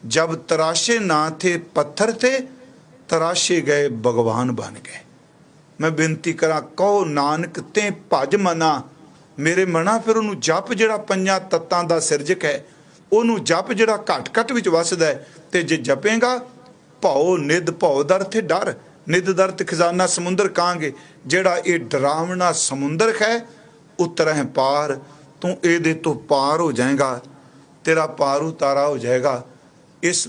जब तराशे ना थे पत्थर थे तराशे गए भगवान बन गए। मैं बेनती करा, कहो नानक ते भज मना, मेरे मना फिर ਉਹਨੂੰ जप ਜਿਹੜਾ ਪੰਜਾਂ ਤੱਤਾਂ ਦਾ ਸਿਰਜਕ ਹੈ ਉਹਨੂੰ जप ਜਿਹੜਾ ਘਟ ਘਟ ਵਿੱਚ ਵਸਦਾ ਹੈ। ਤੇ ਜੇ ਜਪੇਗਾ ਭਉ ਨਿਧ, ਭਉ ਦਾ ਅਰਥ ਹੈ ਡਰ, ਨਿਧ ਦਾ ਅਰਥ ਖਜ਼ਾਨਾ ਸਮੁੰਦਰ ਕਹਾਂਗੇ। ਜਿਹੜਾ ਇਹ ਡਰਾਵਣਾ ਸਮੁੰਦਰ ਹੈ ਉਤਰਹਿ ਪਾਰ, ਤੂੰ ਇਹਦੇ ਤੋਂ ਪਾਰ ਹੋ ਜਾਏਗਾ, ਤੇਰਾ ਪਾਰ ਉਤਾਰਾ ਹੋ ਜਾਏਗਾ। ਇਸ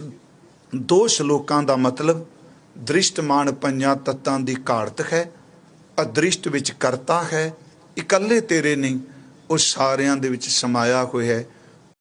2 ਸ਼ਲੋਕਾਂ ਦਾ ਮਤਲਬ ਦ੍ਰਿਸ਼ਟਮਾਨ ਪੰਜਾਂ ਤੱਤਾਂ ਦੀ ਘਾੜਤ ਹੈ, ਅਦ੍ਰਿਸ਼ਟ ਵਿੱਚ ਕਰਤਾ ਹੈ, ਇਕੱਲੇ ਤੇਰੇ ਨਹੀਂ, ਉਹ ਸਾਰਿਆਂ ਦੇ ਵਿੱਚ ਸਮਾਇਆ ਹੋਇਆ ਹੈ।